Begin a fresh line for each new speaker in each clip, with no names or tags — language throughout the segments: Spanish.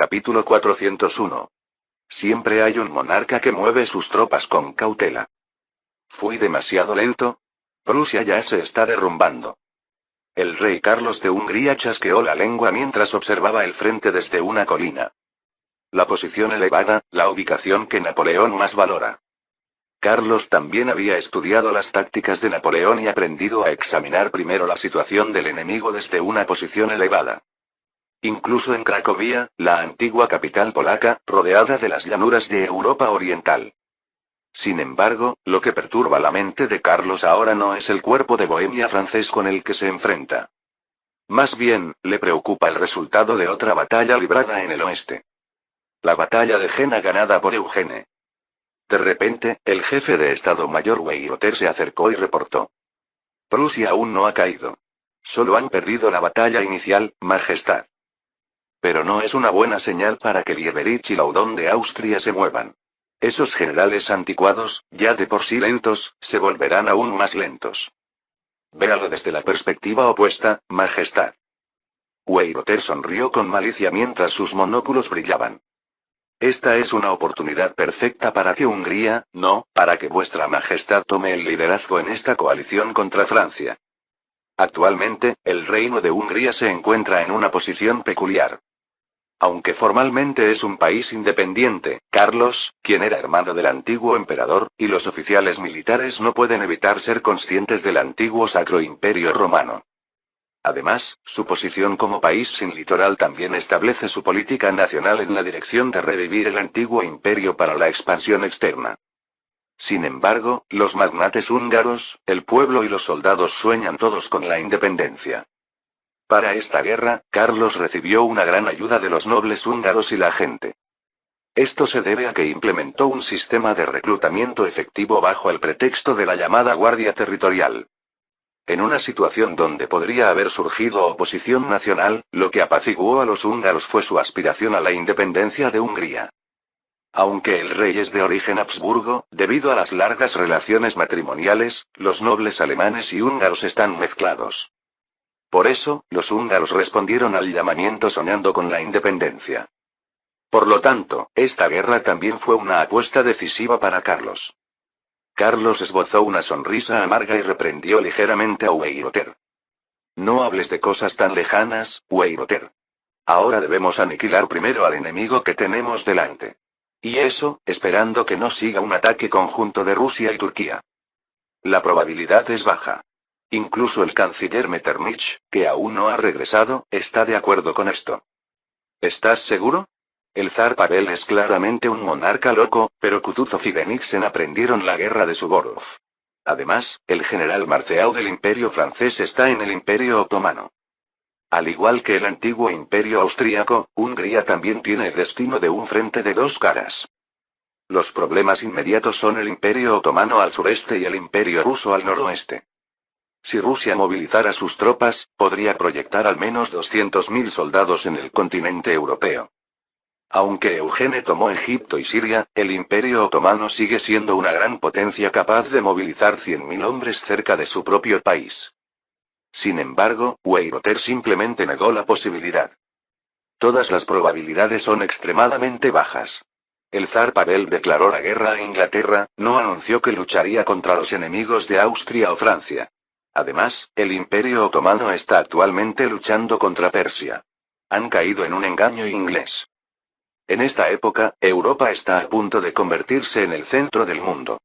Capítulo 401. Siempre hay un monarca que mueve sus tropas con cautela. ¿Fui demasiado lento? Prusia ya se está derrumbando. El rey Carlos de Hungría chasqueó la lengua mientras observaba el frente desde una colina. La posición elevada, la ubicación que Napoleón más valora. Carlos también había estudiado las tácticas de Napoleón y aprendido a examinar primero la situación del enemigo desde una posición elevada. Incluso en Cracovia, la antigua capital polaca, rodeada de las llanuras de Europa Oriental. Sin embargo, lo que perturba la mente de Carlos ahora no es el cuerpo de Bohemia francés con el que se enfrenta. Más bien, le preocupa el resultado de otra batalla librada en el oeste. La batalla de Jena ganada por Eugene. De repente, el jefe de Estado Mayor Weyrother se acercó y reportó. Prusia aún no ha caído. Solo han perdido la batalla inicial, Majestad. Pero no es una buena señal para que Lieberich y Laudon de Austria se muevan. Esos generales anticuados, ya de por sí lentos, se volverán aún más lentos. Véalo desde la perspectiva opuesta, Majestad. Weyrother sonrió con malicia mientras sus monóculos brillaban. Esta es una oportunidad perfecta para que Hungría, no, para que vuestra Majestad tome el liderazgo en esta coalición contra Francia. Actualmente, el Reino de Hungría se encuentra en una posición peculiar. Aunque formalmente es un país independiente, Carlos, quien era hermano del antiguo emperador, y los oficiales militares no pueden evitar ser conscientes del antiguo Sacro Imperio Romano. Además, su posición como país sin litoral también establece su política nacional en la dirección de revivir el antiguo imperio para la expansión externa. Sin embargo, los magnates húngaros, el pueblo y los soldados sueñan todos con la independencia. Para esta guerra, Carlos recibió una gran ayuda de los nobles húngaros y la gente. Esto se debe a que implementó un sistema de reclutamiento efectivo bajo el pretexto de la llamada Guardia Territorial. En una situación donde podría haber surgido oposición nacional, lo que apaciguó a los húngaros fue su aspiración a la independencia de Hungría. Aunque el rey es de origen Habsburgo, debido a las largas relaciones matrimoniales, los nobles alemanes y húngaros están mezclados. Por eso, los húngaros respondieron al llamamiento soñando con la independencia. Por lo tanto, esta guerra también fue una apuesta decisiva para Carlos. Carlos esbozó una sonrisa amarga y reprendió ligeramente a Weyrother. No hables de cosas tan lejanas, Weyrother. Ahora debemos aniquilar primero al enemigo que tenemos delante. Y eso, esperando que no siga un ataque conjunto de Rusia y Turquía. La probabilidad es baja. Incluso el canciller Metternich, que aún no ha regresado, está de acuerdo con esto. ¿Estás seguro? El zar Pavel es claramente un monarca loco, pero Kutuzov y Bennigsen aprendieron la guerra de Suvorov. Además, el general Marceau del Imperio francés está en el Imperio otomano. Al igual que el antiguo Imperio austríaco, Hungría también tiene el destino de un frente de dos caras. Los problemas inmediatos son el Imperio otomano al sureste y el Imperio ruso al noroeste. Si Rusia movilizara sus tropas, podría proyectar al menos 200.000 soldados en el continente europeo. Aunque Eugene tomó Egipto y Siria, el Imperio otomano sigue siendo una gran potencia capaz de movilizar 100.000 hombres cerca de su propio país. Sin embargo, Weyrother simplemente negó la posibilidad. Todas las probabilidades son extremadamente bajas. El zar Pavel declaró la guerra a Inglaterra, no anunció que lucharía contra los enemigos de Austria o Francia. Además, el Imperio otomano está actualmente luchando contra Persia. Han caído en un engaño inglés. En esta época, Europa está a punto de convertirse en el centro del mundo.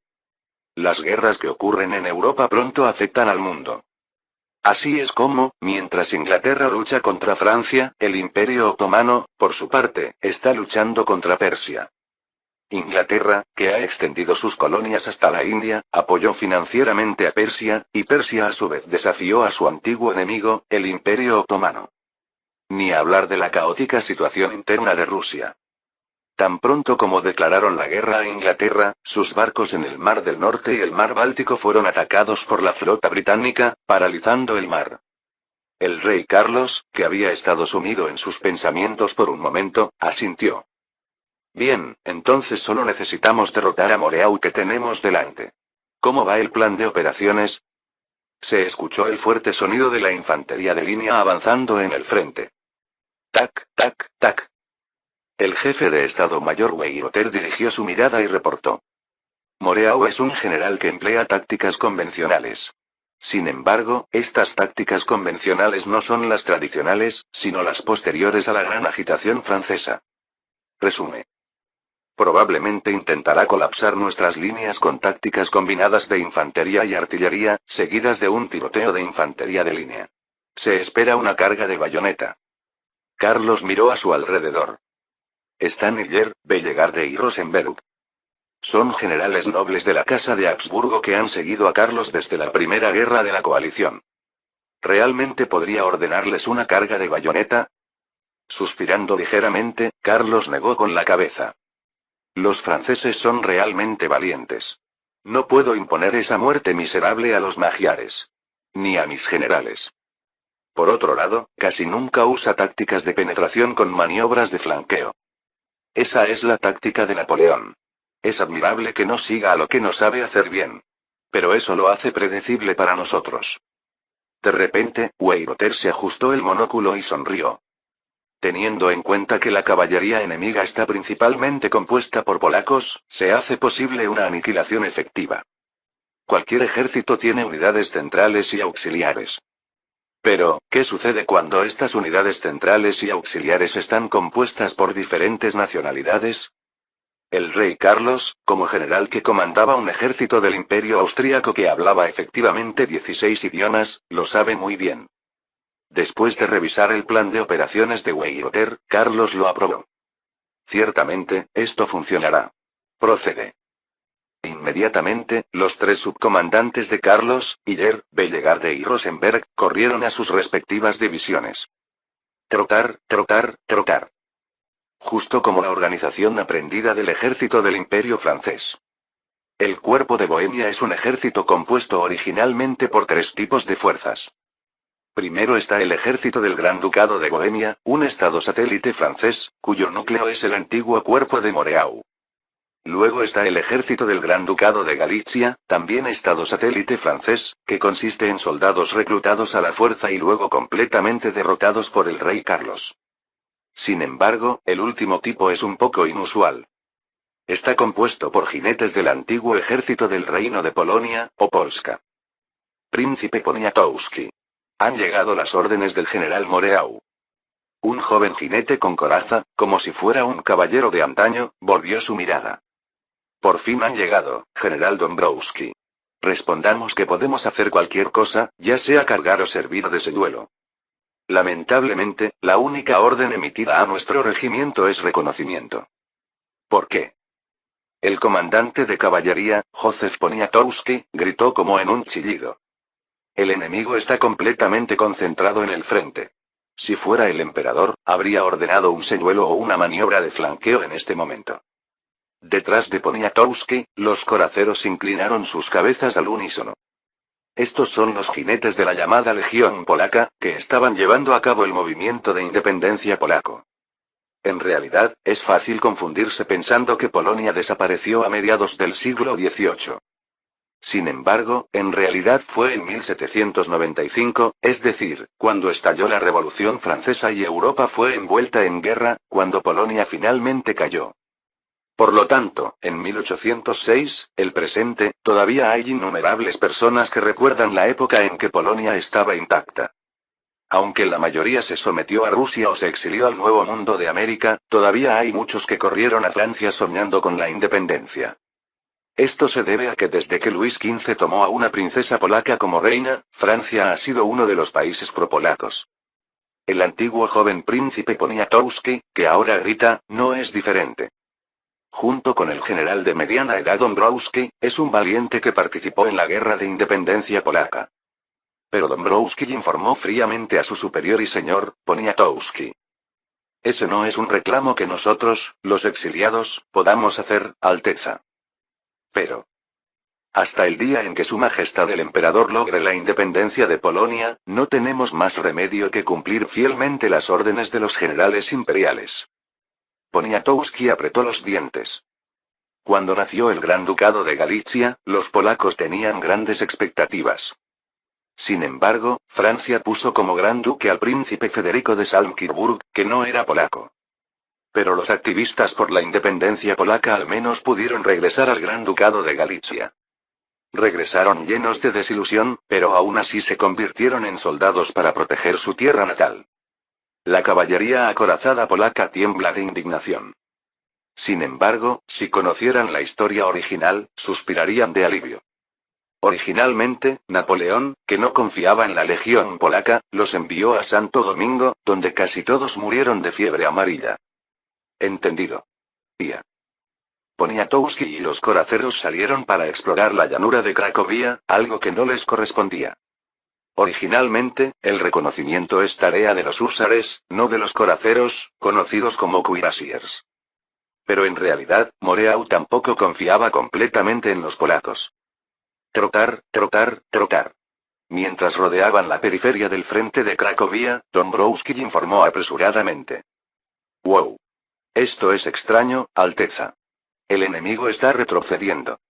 Las guerras que ocurren en Europa pronto afectan al mundo. Así es como, mientras Inglaterra lucha contra Francia, el Imperio otomano, por su parte, está luchando contra Persia. Inglaterra, que ha extendido sus colonias hasta la India, apoyó financieramente a Persia, y Persia a su vez desafió a su antiguo enemigo, el Imperio otomano. Ni hablar de la caótica situación interna de Rusia. Tan pronto como declararon la guerra a Inglaterra, sus barcos en el Mar del Norte y el Mar Báltico fueron atacados por la flota británica, paralizando el mar. El rey Carlos, que había estado sumido en sus pensamientos por un momento, asintió. Bien, entonces solo necesitamos derrotar a Moreau que tenemos delante. ¿Cómo va el plan de operaciones? Se escuchó el fuerte sonido de la infantería de línea avanzando en el frente. Tac, tac, tac. El jefe de Estado Mayor Weyrother dirigió su mirada y reportó. Moreau es un general que emplea tácticas convencionales. Sin embargo, estas tácticas convencionales no son las tradicionales, sino las posteriores a la gran agitación francesa. Resume. Probablemente intentará colapsar nuestras líneas con tácticas combinadas de infantería y artillería, seguidas de un tiroteo de infantería de línea. Se espera una carga de bayoneta. Carlos miró a su alrededor. Están Hiller, Bellegarde y Rosenberg. Son generales nobles de la Casa de Habsburgo que han seguido a Carlos desde la primera guerra de la coalición. ¿Realmente podría ordenarles una carga de bayoneta? Suspirando ligeramente, Carlos negó con la cabeza. Los franceses son realmente valientes. No puedo imponer esa muerte miserable a los magiares. Ni a mis generales. Por otro lado, casi nunca usa tácticas de penetración con maniobras de flanqueo. Esa es la táctica de Napoleón. Es admirable que no siga a lo que no sabe hacer bien. Pero eso lo hace predecible para nosotros. De repente, Weyrother se ajustó el monóculo y sonrió. Teniendo en cuenta que la caballería enemiga está principalmente compuesta por polacos, se hace posible una aniquilación efectiva. Cualquier ejército tiene unidades centrales y auxiliares. Pero, ¿qué sucede cuando estas unidades centrales y auxiliares están compuestas por diferentes nacionalidades? El rey Carlos, como general que comandaba un ejército del Imperio Austríaco que hablaba efectivamente 16 idiomas, lo sabe muy bien. Después de revisar el plan de operaciones de Weyrother, Carlos lo aprobó. Ciertamente, esto funcionará. Procede. Inmediatamente, los tres subcomandantes de Carlos, Hiller, Bellegarde y Rosenberg, corrieron a sus respectivas divisiones. Trotar, trotar, trotar. Justo como la organización aprendida del ejército del Imperio francés. El cuerpo de Bohemia es un ejército compuesto originalmente por tres tipos de fuerzas. Primero está el ejército del Gran Ducado de Bohemia, un estado satélite francés, cuyo núcleo es el antiguo cuerpo de Moreau. Luego está el ejército del Gran Ducado de Galicia, también estado satélite francés, que consiste en soldados reclutados a la fuerza y luego completamente derrotados por el rey Carlos. Sin embargo, el último tipo es un poco inusual. Está compuesto por jinetes del antiguo ejército del Reino de Polonia, o Polska. Príncipe Poniatowski. Han llegado las órdenes del general Moreau. Un joven jinete con coraza, como si fuera un caballero de antaño, volvió su mirada. Por fin han llegado, general Dombrowski. Respondamos que podemos hacer cualquier cosa, ya sea cargar o servir de señuelo. Lamentablemente, la única orden emitida a nuestro regimiento es reconocimiento. ¿Por qué? El comandante de caballería, Józef Poniatowski, gritó como en un chillido. El enemigo está completamente concentrado en el frente. Si fuera el emperador, habría ordenado un señuelo o una maniobra de flanqueo en este momento. Detrás de Poniatowski, los coraceros inclinaron sus cabezas al unísono. Estos son los jinetes de la llamada Legión Polaca, que estaban llevando a cabo el movimiento de independencia polaco. En realidad, es fácil confundirse pensando que Polonia desapareció a mediados del siglo XVIII. Sin embargo, en realidad fue en 1795, es decir, cuando estalló la Revolución Francesa y Europa fue envuelta en guerra, cuando Polonia finalmente cayó. Por lo tanto, en 1806, el presente, todavía hay innumerables personas que recuerdan la época en que Polonia estaba intacta. Aunque la mayoría se sometió a Rusia o se exilió al Nuevo Mundo de América, todavía hay muchos que corrieron a Francia soñando con la independencia. Esto se debe a que desde que Luis XV tomó a una princesa polaca como reina, Francia ha sido uno de los países propolacos. El antiguo joven príncipe Poniatowski, que ahora grita, no es diferente. Junto con el general de mediana edad Dombrowski, es un valiente que participó en la guerra de independencia polaca. Pero Dombrowski informó fríamente a su superior y señor, Poniatowski. Ese no es un reclamo que nosotros, los exiliados, podamos hacer, Alteza. Pero, hasta el día en que Su Majestad el Emperador logre la independencia de Polonia, no tenemos más remedio que cumplir fielmente las órdenes de los generales imperiales. Poniatowski apretó los dientes. Cuando nació el Gran Ducado de Galicia, los polacos tenían grandes expectativas. Sin embargo, Francia puso como gran duque al príncipe Federico de Salzburg, que no era polaco. Pero los activistas por la independencia polaca al menos pudieron regresar al Gran Ducado de Galicia. Regresaron llenos de desilusión, pero aún así se convirtieron en soldados para proteger su tierra natal. La caballería acorazada polaca tiembla de indignación. Sin embargo, si conocieran la historia original, suspirarían de alivio. Originalmente, Napoleón, que no confiaba en la legión polaca, los envió a Santo Domingo, donde casi todos murieron de fiebre amarilla. Entendido. Ia. Poniatowski y los coraceros salieron para explorar la llanura de Cracovia, algo que no les correspondía. Originalmente, el reconocimiento es tarea de los húsares, no de los coraceros, conocidos como cuirassiers. Pero en realidad, Moreau tampoco confiaba completamente en los polacos. Trotar, trotar, trotar. Mientras rodeaban la periferia del frente de Cracovia, Dąbrowski informó apresuradamente. «Wow. Esto es extraño, Alteza. El enemigo está retrocediendo».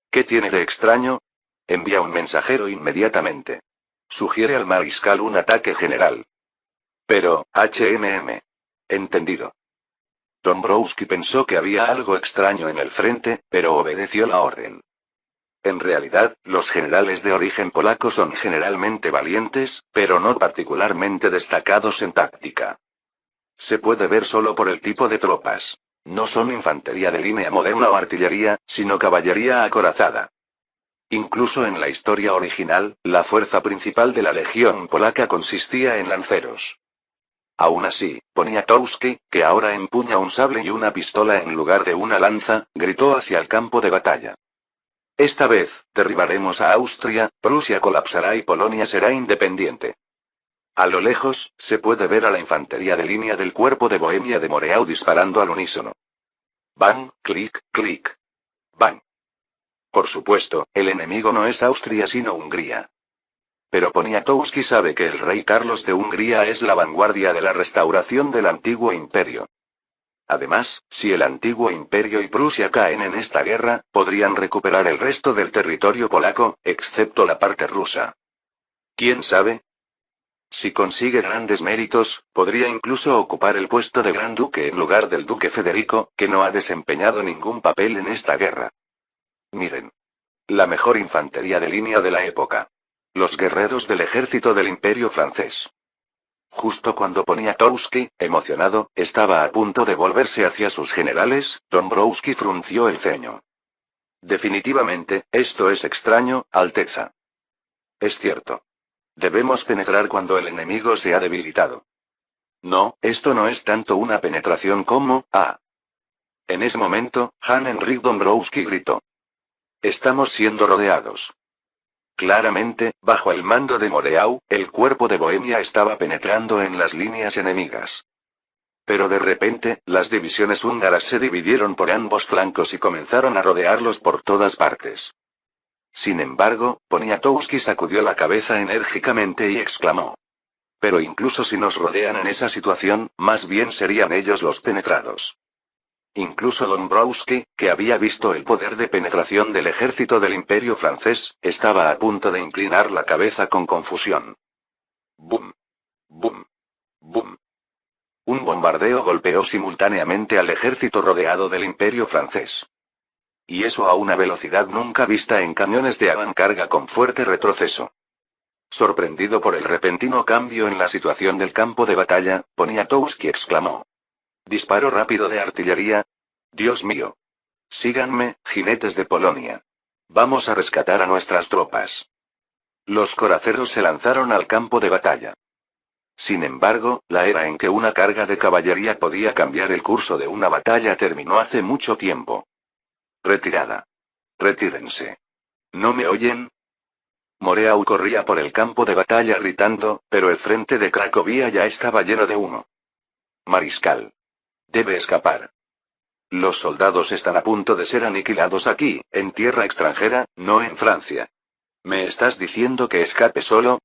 «¿Qué tiene de extraño?» «Envía un mensajero inmediatamente. Sugiere al mariscal un ataque general». «Pero, Entendido». Dąbrowski pensó que había algo extraño en el frente, pero obedeció la orden. En realidad, los generales de origen polaco son generalmente valientes, pero no particularmente destacados en táctica. Se puede ver solo por el tipo de tropas. No son infantería de línea moderna o artillería, sino caballería acorazada. Incluso en la historia original, la fuerza principal de la legión polaca consistía en lanceros. Aún así, Poniatowski, que ahora empuña un sable y una pistola en lugar de una lanza, gritó hacia el campo de batalla. «Esta vez, derribaremos a Austria, Prusia colapsará y Polonia será independiente». A lo lejos, se puede ver a la infantería de línea del cuerpo de Bohemia de Moreau disparando al unísono. Bang, clic, clic. Bang. Por supuesto, el enemigo no es Austria sino Hungría. Pero Poniatowski sabe que el rey Carlos de Hungría es la vanguardia de la restauración del antiguo imperio. Además, si el antiguo imperio y Prusia caen en esta guerra, podrían recuperar el resto del territorio polaco, excepto la parte rusa. ¿Quién sabe? Si consigue grandes méritos, podría incluso ocupar el puesto de gran duque en lugar del duque Federico, que no ha desempeñado ningún papel en esta guerra. Miren. La mejor infantería de línea de la época. Los guerreros del ejército del imperio francés. Justo cuando Poniatowski, emocionado, estaba a punto de volverse hacia sus generales, Dąbrowski frunció el ceño. Definitivamente, esto es extraño, Alteza. Es cierto. Debemos penetrar cuando el enemigo se ha debilitado. No, esto no es tanto una penetración como, En ese momento, Jan-Henryk Dąbrowski gritó. Estamos siendo rodeados. Claramente, bajo el mando de Moreau, el cuerpo de Bohemia estaba penetrando en las líneas enemigas. Pero de repente, las divisiones húngaras se dividieron por ambos flancos y comenzaron a rodearlos por todas partes. Sin embargo, Poniatowski sacudió la cabeza enérgicamente y exclamó. Pero incluso si nos rodean en esa situación, más bien serían ellos los penetrados. Incluso Dąbrowski, que había visto el poder de penetración del ejército del imperio francés, estaba a punto de inclinar la cabeza con confusión. ¡Bum! ¡Bum! ¡Bum! Un bombardeo golpeó simultáneamente al ejército rodeado del imperio francés. Y eso a una velocidad nunca vista en camiones de avancarga con fuerte retroceso. Sorprendido por el repentino cambio en la situación del campo de batalla, Poniatowski exclamó. Disparo rápido de artillería. Dios mío. Síganme, jinetes de Polonia. Vamos a rescatar a nuestras tropas. Los coraceros se lanzaron al campo de batalla. Sin embargo, la era en que una carga de caballería podía cambiar el curso de una batalla terminó hace mucho tiempo. Retirada. Retírense. ¿No me oyen? Moreau corría por el campo de batalla gritando, pero el frente de Cracovia ya estaba lleno de humo. Mariscal. Debe escapar. Los soldados están a punto de ser aniquilados aquí, en tierra extranjera, no en Francia. ¿Me estás diciendo que escape solo?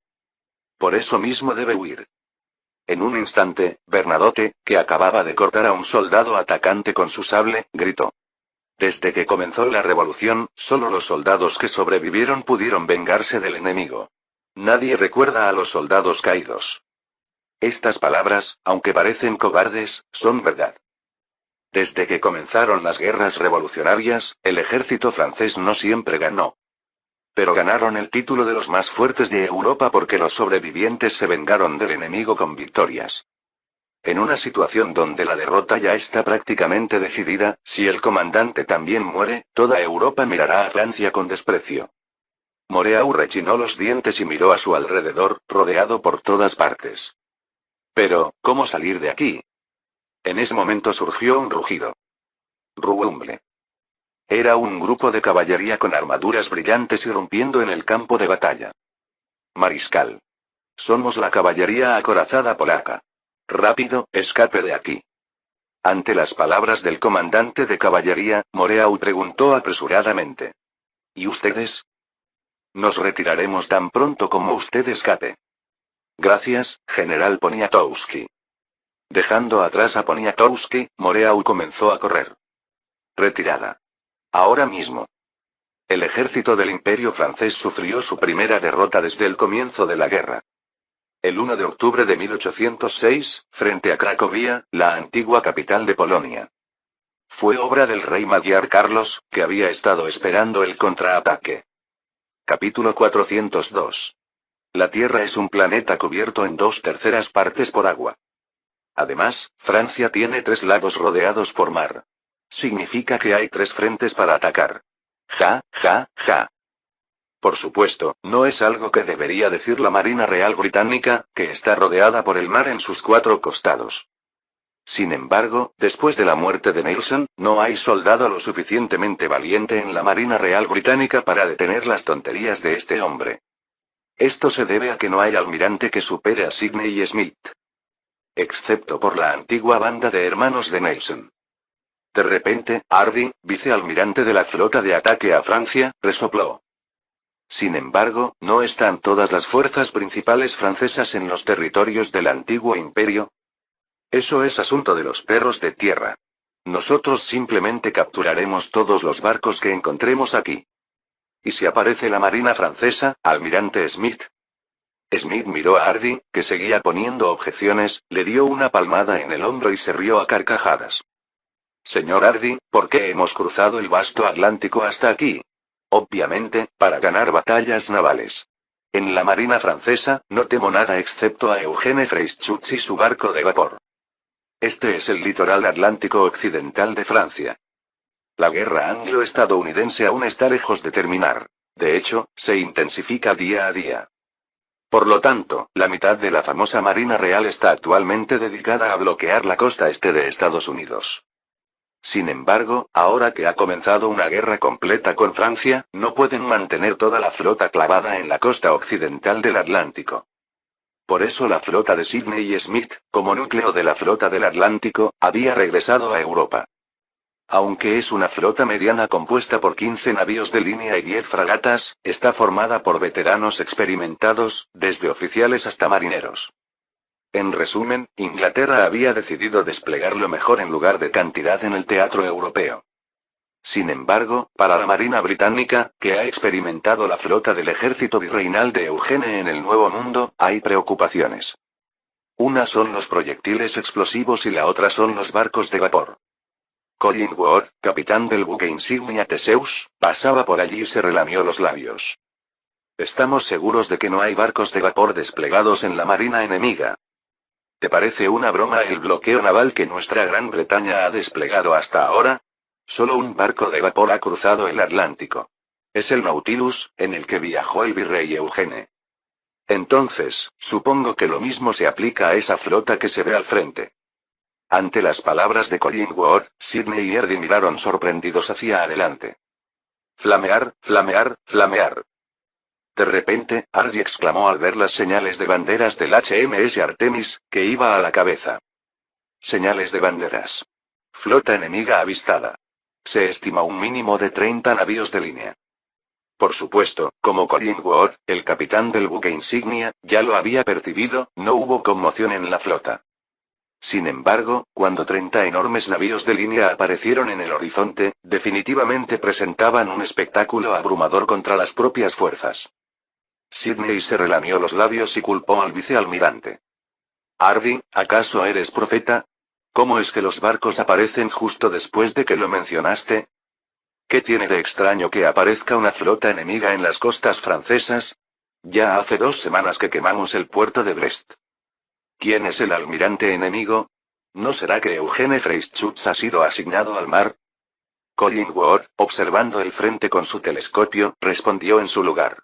Por eso mismo debe huir. En un instante, Bernadotte, que acababa de cortar a un soldado atacante con su sable, gritó. Desde que comenzó la revolución, solo los soldados que sobrevivieron pudieron vengarse del enemigo. Nadie recuerda a los soldados caídos. Estas palabras, aunque parecen cobardes, son verdad. Desde que comenzaron las guerras revolucionarias, el ejército francés no siempre ganó. Pero ganaron el título de los más fuertes de Europa porque los sobrevivientes se vengaron del enemigo con victorias. En una situación donde la derrota ya está prácticamente decidida, si el comandante también muere, toda Europa mirará a Francia con desprecio. Moreau rechinó los dientes y miró a su alrededor, rodeado por todas partes. Pero, ¿cómo salir de aquí? En ese momento surgió un rugido. Rumble. Era un grupo de caballería con armaduras brillantes irrumpiendo en el campo de batalla. Mariscal. Somos la caballería acorazada polaca. Rápido, escape de aquí. Ante las palabras del comandante de caballería, Moreau preguntó apresuradamente. ¿Y ustedes? Nos retiraremos tan pronto como usted escape. Gracias, general Poniatowski. Dejando atrás a Poniatowski, Moreau comenzó a correr. Retirada. Ahora mismo. El ejército del Imperio francés sufrió su primera derrota desde el comienzo de la guerra. El 1 de octubre de 1806, frente a Cracovia, la antigua capital de Polonia. Fue obra del rey magiar Carlos, que había estado esperando el contraataque. Capítulo 402. La Tierra es un planeta cubierto en 2/3 partes por agua. Además, Francia tiene 3 lagos rodeados por mar. Significa que hay 3 frentes para atacar. Ja, ja, ja. Por supuesto, no es algo que debería decir la Marina Real Británica, que está rodeada por el mar en sus 4 costados. Sin embargo, después de la muerte de Nelson, no hay soldado lo suficientemente valiente en la Marina Real Británica para detener las tonterías de este hombre. Esto se debe a que no hay almirante que supere a Sidney Smith. Excepto por la antigua banda de hermanos de Nelson. De repente, Hardy, vicealmirante de la flota de ataque a Francia, resopló. Sin embargo, ¿no están todas las fuerzas principales francesas en los territorios del antiguo imperio? Eso es asunto de los perros de tierra. Nosotros simplemente capturaremos todos los barcos que encontremos aquí. ¿Y si aparece la marina francesa, almirante Smith? Smith miró a Hardy, que seguía poniendo objeciones, le dio una palmada en el hombro y se rió a carcajadas. Señor Hardy, ¿por qué hemos cruzado el vasto Atlántico hasta aquí? Obviamente, para ganar batallas navales. En la marina francesa, no temo nada excepto a Eugene Freyschutz y su barco de vapor. Este es el litoral atlántico occidental de Francia. La guerra anglo-estadounidense aún está lejos de terminar. De hecho, se intensifica día a día. Por lo tanto, la mitad de la famosa Marina Real está actualmente dedicada a bloquear la costa este de Estados Unidos. Sin embargo, ahora que ha comenzado una guerra completa con Francia, no pueden mantener toda la flota clavada en la costa occidental del Atlántico. Por eso la flota de Sidney Smith, como núcleo de la flota del Atlántico, había regresado a Europa. Aunque es una flota mediana compuesta por 15 navíos de línea y 10 fragatas, está formada por veteranos experimentados, desde oficiales hasta marineros. En resumen, Inglaterra había decidido desplegar lo mejor en lugar de cantidad en el teatro europeo. Sin embargo, para la Marina Británica, que ha experimentado la flota del ejército virreinal de Eugene en el Nuevo Mundo, hay preocupaciones. Una son los proyectiles explosivos y la otra son los barcos de vapor. Collingwood, capitán del buque insignia Theseus, pasaba por allí y se relamió los labios. Estamos seguros de que no hay barcos de vapor desplegados en la marina enemiga. ¿Te parece una broma el bloqueo naval que nuestra Gran Bretaña ha desplegado hasta ahora? Solo un barco de vapor ha cruzado el Atlántico. Es el Nautilus, en el que viajó el virrey Eugene. Entonces, supongo que lo mismo se aplica a esa flota que se ve al frente. Ante las palabras de Collingwood, Sidney y Hardy miraron sorprendidos hacia adelante. Flamear, flamear, flamear. De repente, Hardy exclamó al ver las señales de banderas del HMS Artemis, que iba a la cabeza. Señales de banderas. Flota enemiga avistada. Se estima un mínimo de 30 navíos de línea. Por supuesto, como Collingwood, el capitán del buque insignia, ya lo había percibido, no hubo conmoción en la flota. Sin embargo, cuando 30 enormes navíos de línea aparecieron en el horizonte, definitivamente presentaban un espectáculo abrumador contra las propias fuerzas. Sidney se relamió los labios y culpó al vicealmirante. Hardy, ¿acaso eres profeta? ¿Cómo es que los barcos aparecen justo después de que lo mencionaste? ¿Qué tiene de extraño que aparezca una flota enemiga en las costas francesas? Ya hace 2 semanas que quemamos el puerto de Brest. ¿Quién es el almirante enemigo? ¿No será que Eugene Freyschutz ha sido asignado al mar? Collingwood, observando el frente con su telescopio, respondió en su lugar.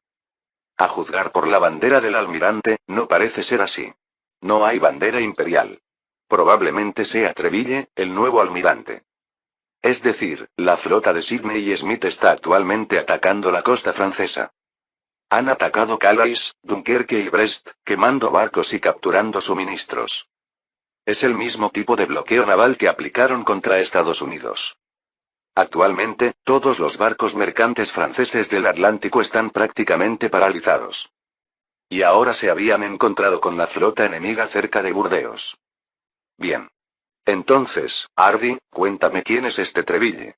A juzgar por la bandera del almirante, no parece ser así. No hay bandera imperial. Probablemente sea Treville, el nuevo almirante. Es decir, la flota de Sidney y Smith está actualmente atacando la costa francesa. Han atacado Calais, Dunkerque y Brest, quemando barcos y capturando suministros. Es el mismo tipo de bloqueo naval que aplicaron contra Estados Unidos. Actualmente, todos los barcos mercantes franceses del Atlántico están prácticamente paralizados. Y ahora se habían encontrado con la flota enemiga cerca de Burdeos. Bien. Entonces, Hardy, cuéntame quién es este Treville.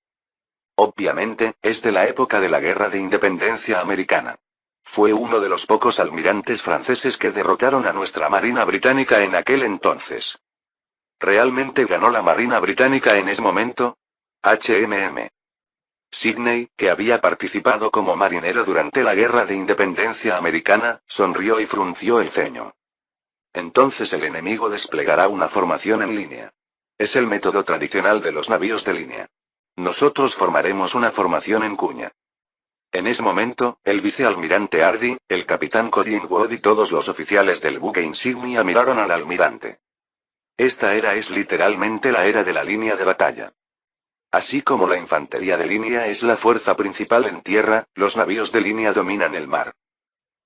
Obviamente, es de la época de la Guerra de Independencia Americana. Fue uno de los pocos almirantes franceses que derrotaron a nuestra Marina Británica en aquel entonces. ¿Realmente ganó la Marina Británica en ese momento? HMM. Sidney, que había participado como marinero durante la Guerra de Independencia Americana, sonrió y frunció el ceño. Entonces el enemigo desplegará una formación en línea. Es el método tradicional de los navíos de línea. Nosotros formaremos una formación en cuña. En ese momento, el vicealmirante Hardy, el capitán Collingwood y todos los oficiales del buque insignia miraron al almirante. Esta era es literalmente la era de la línea de batalla. Así como la infantería de línea es la fuerza principal en tierra, los navíos de línea dominan el mar.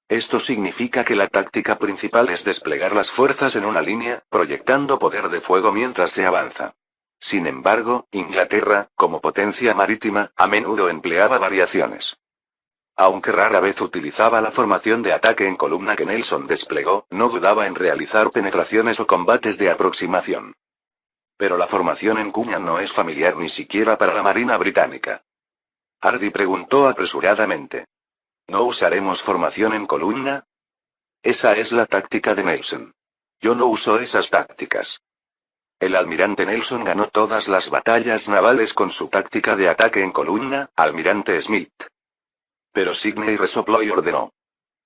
Esto significa que la táctica principal es desplegar las fuerzas en una línea, proyectando poder de fuego mientras se avanza. Sin embargo, Inglaterra, como potencia marítima, a menudo empleaba variaciones. Aunque rara vez utilizaba la formación de ataque en columna que Nelson desplegó, no dudaba en realizar penetraciones o combates de aproximación. Pero la formación en cuña no es familiar ni siquiera para la Marina Británica. Hardy preguntó apresuradamente. ¿No usaremos formación en columna? Esa es la táctica de Nelson. Yo no uso esas tácticas. El almirante Nelson ganó todas las batallas navales con su táctica de ataque en columna, almirante Smith. Pero Sidney resopló y ordenó.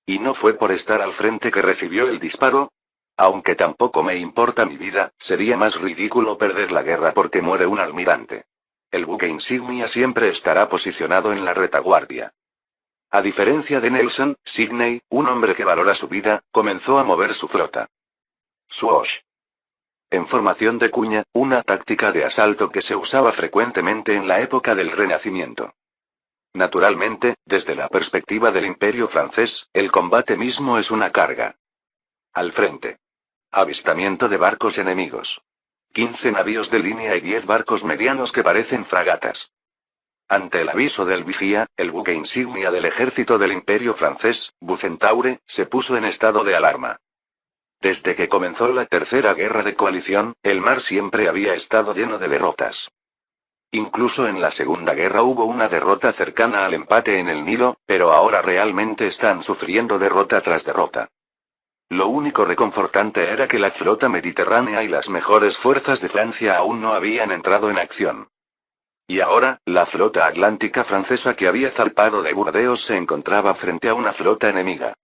¿Y no fue por estar al frente que recibió el disparo? Aunque tampoco me importa mi vida, sería más ridículo perder la guerra porque muere un almirante. El buque insignia siempre estará posicionado en la retaguardia. A diferencia de Nelson, Sidney, un hombre que valora su vida, comenzó a mover su flota. Swoosh. En formación de cuña, una táctica de asalto que se usaba frecuentemente en la época del Renacimiento. Naturalmente, desde la perspectiva del Imperio francés, el combate mismo es una carga. Al frente. Avistamiento de barcos enemigos. 15 navíos de línea y 10 barcos medianos que parecen fragatas. Ante el aviso del vigía, el buque insignia del ejército del Imperio francés, Bucentaure, se puso en estado de alarma. Desde que comenzó la Tercera Guerra de Coalición, el mar siempre había estado lleno de derrotas. Incluso en la Segunda Guerra hubo una derrota cercana al empate en el Nilo, pero ahora realmente están sufriendo derrota tras derrota. Lo único reconfortante era que la flota mediterránea y las mejores fuerzas de Francia aún no habían entrado en acción. Y ahora, la flota atlántica francesa que había zarpado de Burdeos se encontraba frente a una flota enemiga.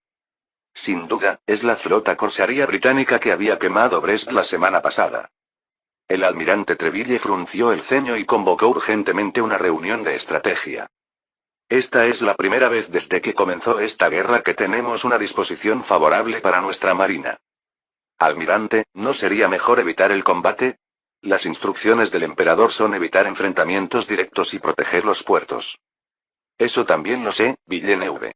Sin duda, es la flota corsaria británica que había quemado Brest la semana pasada. El almirante Treville frunció el ceño y convocó urgentemente una reunión de estrategia. Esta es la primera vez desde que comenzó esta guerra que tenemos una disposición favorable para nuestra marina. Almirante, ¿no sería mejor evitar el combate? Las instrucciones del emperador son evitar enfrentamientos directos y proteger los puertos. Eso también lo sé, Villeneuve.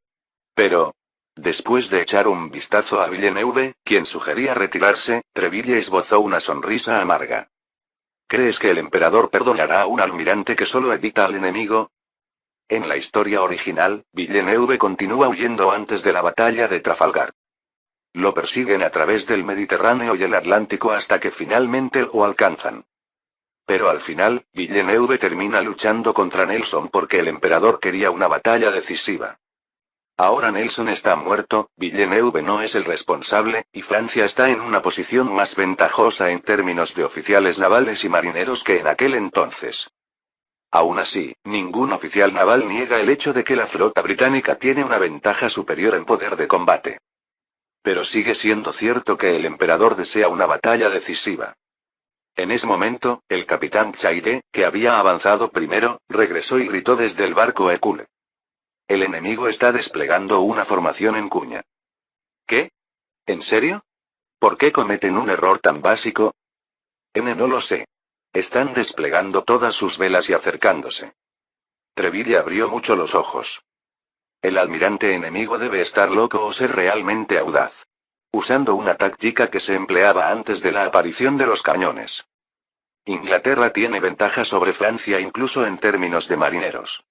Pero, después de echar un vistazo a Villeneuve, quien sugería retirarse, Treville esbozó una sonrisa amarga. ¿Crees que el emperador perdonará a un almirante que solo evita al enemigo? En la historia original, Villeneuve continúa huyendo antes de la batalla de Trafalgar. Lo persiguen a través del Mediterráneo y el Atlántico hasta que finalmente lo alcanzan. Pero al final, Villeneuve termina luchando contra Nelson porque el emperador quería una batalla decisiva. Ahora Nelson está muerto, Villeneuve no es el responsable, y Francia está en una posición más ventajosa en términos de oficiales navales y marineros que en aquel entonces. Aún así, ningún oficial naval niega el hecho de que la flota británica tiene una ventaja superior en poder de combate. Pero sigue siendo cierto que el emperador desea una batalla decisiva. En ese momento, el capitán Chailly, que había avanzado primero, regresó y gritó desde el barco Hercule. El enemigo está desplegando una formación en cuña. ¿Qué? ¿En serio? ¿Por qué cometen un error tan básico? No lo sé. Están desplegando todas sus velas y acercándose. Treville abrió mucho los ojos. El almirante enemigo debe estar loco o ser realmente audaz. Usando una táctica que se empleaba antes de la aparición de los cañones. Inglaterra tiene ventaja sobre Francia incluso en términos de marineros.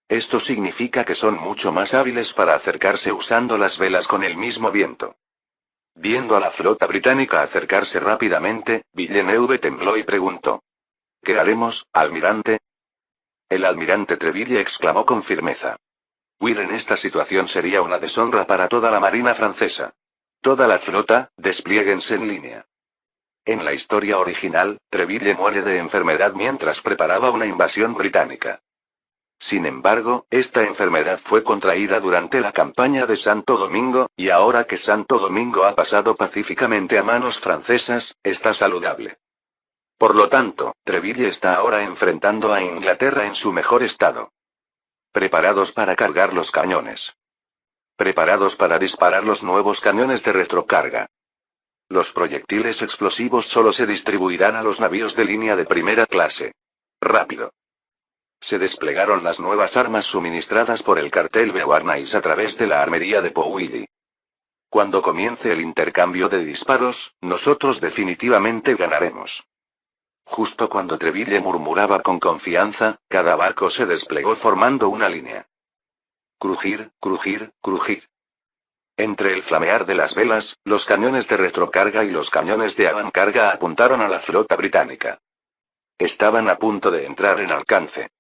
Esto significa que son mucho más hábiles para acercarse usando las velas con el mismo viento. Viendo a la flota británica acercarse rápidamente, Villeneuve tembló y preguntó. ¿Qué haremos, almirante? El almirante Treville exclamó con firmeza. Huir en esta situación sería una deshonra para toda la marina francesa. Toda la flota, desplieguense en línea. En la historia original, Treville muere de enfermedad mientras preparaba una invasión británica. Sin embargo, esta enfermedad fue contraída durante la campaña de Santo Domingo, y ahora que Santo Domingo ha pasado pacíficamente a manos francesas, está saludable. Por lo tanto, Treville está ahora enfrentando a Inglaterra en su mejor estado. Preparados para cargar los cañones. Preparados para disparar los nuevos cañones de retrocarga. Los proyectiles explosivos solo se distribuirán a los navíos de línea de primera clase. Rápido. Se desplegaron las nuevas armas suministradas por el cartel Beauharnais a través de la armería de Powilly. Cuando comience el intercambio de disparos, nosotros definitivamente ganaremos. Justo cuando Treville murmuraba con confianza, cada barco se desplegó formando una línea. Crujir, crujir, crujir. Entre el flamear de las velas, los cañones de retrocarga y los cañones de avancarga apuntaron a la flota británica. Estaban a punto de entrar en alcance.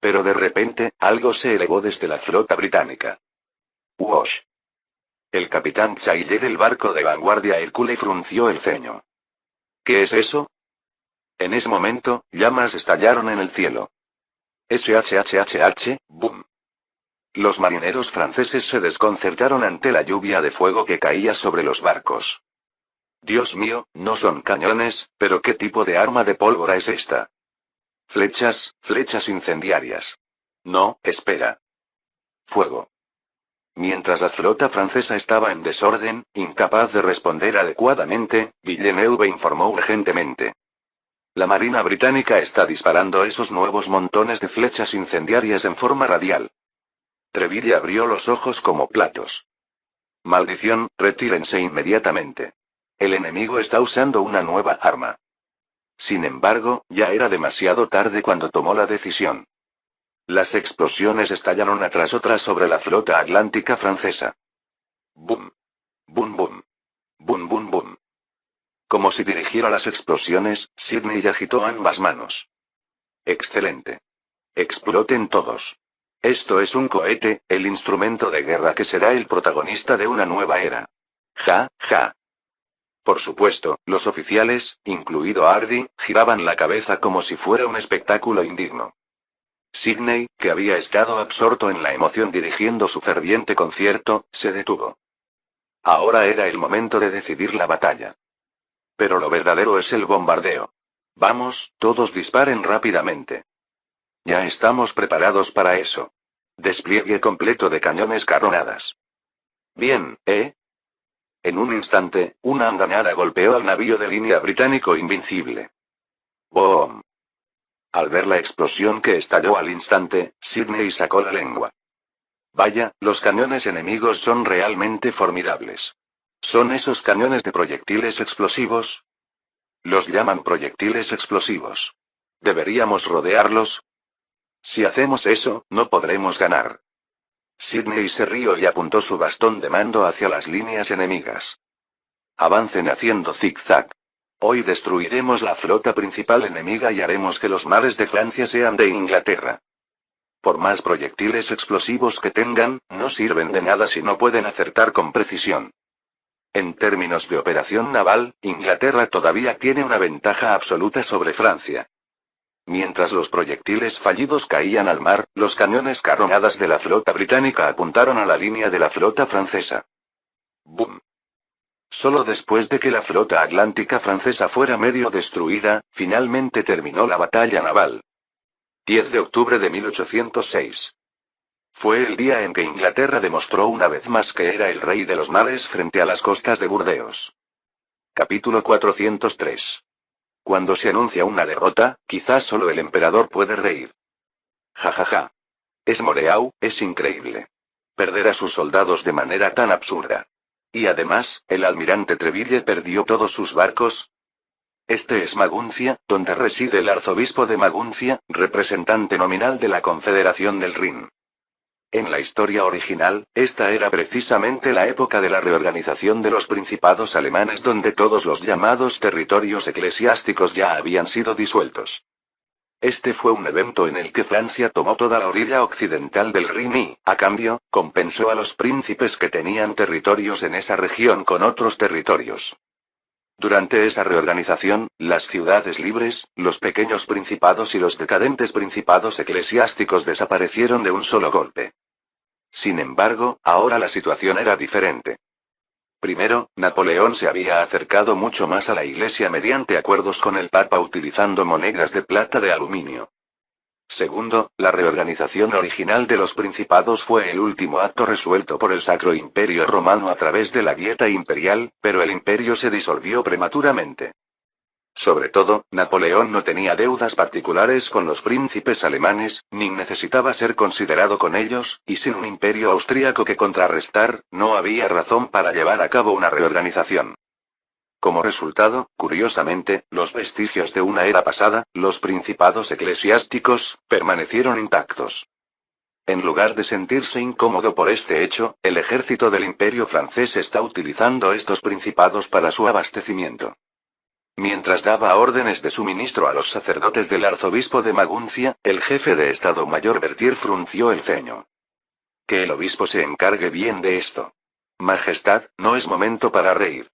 Pero de repente, algo se elevó desde la flota británica. ¡Wosh! El capitán Chailly del barco de vanguardia Hercule frunció el ceño. ¿Qué es eso? En ese momento, llamas estallaron en el cielo. ¡Boom! Los marineros franceses se desconcertaron ante la lluvia de fuego que caía sobre los barcos. Dios mío, no son cañones, pero ¿qué tipo de arma de pólvora es esta? Flechas, flechas incendiarias. No, espera. Fuego. Mientras la flota francesa estaba en desorden, incapaz de responder adecuadamente, Villeneuve informó urgentemente. La marina británica está disparando esos nuevos montones de flechas incendiarias en forma radial. Treville abrió los ojos como platos. Maldición, retírense inmediatamente. El enemigo está usando una nueva arma. Sin embargo, ya era demasiado tarde cuando tomó la decisión. Las explosiones estallaron una tras otra sobre la flota atlántica francesa. Boom. Boom boom. Boom boom boom. Como si dirigiera las explosiones, Sidney agitó ambas manos. Excelente. Exploten todos. Esto es un cohete, el instrumento de guerra que será el protagonista de una nueva era. Ja, ja. Por supuesto, los oficiales, incluido Hardy, giraban la cabeza como si fuera un espectáculo indigno. Sidney, que había estado absorto en la emoción dirigiendo su ferviente concierto, se detuvo. Ahora era el momento de decidir la batalla. Pero lo verdadero es el bombardeo. Vamos, todos disparen rápidamente. Ya estamos preparados para eso. Despliegue completo de cañones carronadas. Bien, ¿eh? En un instante, una andanada golpeó al navío de línea británico Invincible. ¡Boom! Al ver la explosión que estalló al instante, Sidney sacó la lengua. Vaya, los cañones enemigos son realmente formidables. ¿Son esos cañones de proyectiles explosivos? Los llaman proyectiles explosivos. ¿Deberíamos rodearlos? Si hacemos eso, no podremos ganar. Sidney se rió y apuntó su bastón de mando hacia las líneas enemigas. Avancen haciendo zigzag. Hoy destruiremos la flota principal enemiga y haremos que los mares de Francia sean de Inglaterra. Por más proyectiles explosivos que tengan, no sirven de nada si no pueden acertar con precisión. En términos de operación naval, Inglaterra todavía tiene una ventaja absoluta sobre Francia. Mientras los proyectiles fallidos caían al mar, los cañones carronadas de la flota británica apuntaron a la línea de la flota francesa. ¡Bum! Solo después de que la flota atlántica francesa fuera medio destruida, finalmente terminó la batalla naval. 10 de octubre de 1806. Fue el día en que Inglaterra demostró una vez más que era el rey de los mares frente a las costas de Burdeos. Capítulo 403. Cuando se anuncia una derrota, quizás solo el emperador puede reír. Ja ja ja. Es Moreau, es increíble. Perder a sus soldados de manera tan absurda. Y además, el almirante Treville perdió todos sus barcos. Este es Maguncia, donde reside el arzobispo de Maguncia, representante nominal de la Confederación del Rin. En la historia original, esta era precisamente la época de la reorganización de los principados alemanes donde todos los llamados territorios eclesiásticos ya habían sido disueltos. Este fue un evento en el que Francia tomó toda la orilla occidental del Rin y, a cambio, compensó a los príncipes que tenían territorios en esa región con otros territorios. Durante esa reorganización, las ciudades libres, los pequeños principados y los decadentes principados eclesiásticos desaparecieron de un solo golpe. Sin embargo, ahora la situación era diferente. Primero, Napoleón se había acercado mucho más a la Iglesia mediante acuerdos con el Papa utilizando monedas de plata de aluminio. Segundo, la reorganización original de los principados fue el último acto resuelto por el Sacro Imperio Romano a través de la Dieta Imperial, pero el imperio se disolvió prematuramente. Sobre todo, Napoleón no tenía deudas particulares con los príncipes alemanes, ni necesitaba ser considerado con ellos, y sin un imperio austríaco que contrarrestar, no había razón para llevar a cabo una reorganización. Como resultado, curiosamente, los vestigios de una era pasada, los principados eclesiásticos, permanecieron intactos. En lugar de sentirse incómodo por este hecho, el ejército del imperio francés está utilizando estos principados para su abastecimiento. Mientras daba órdenes de suministro a los sacerdotes del arzobispo de Maguncia, el jefe de Estado Mayor Berthier frunció el ceño. Que el obispo se encargue bien de esto. Majestad, no es momento para reír.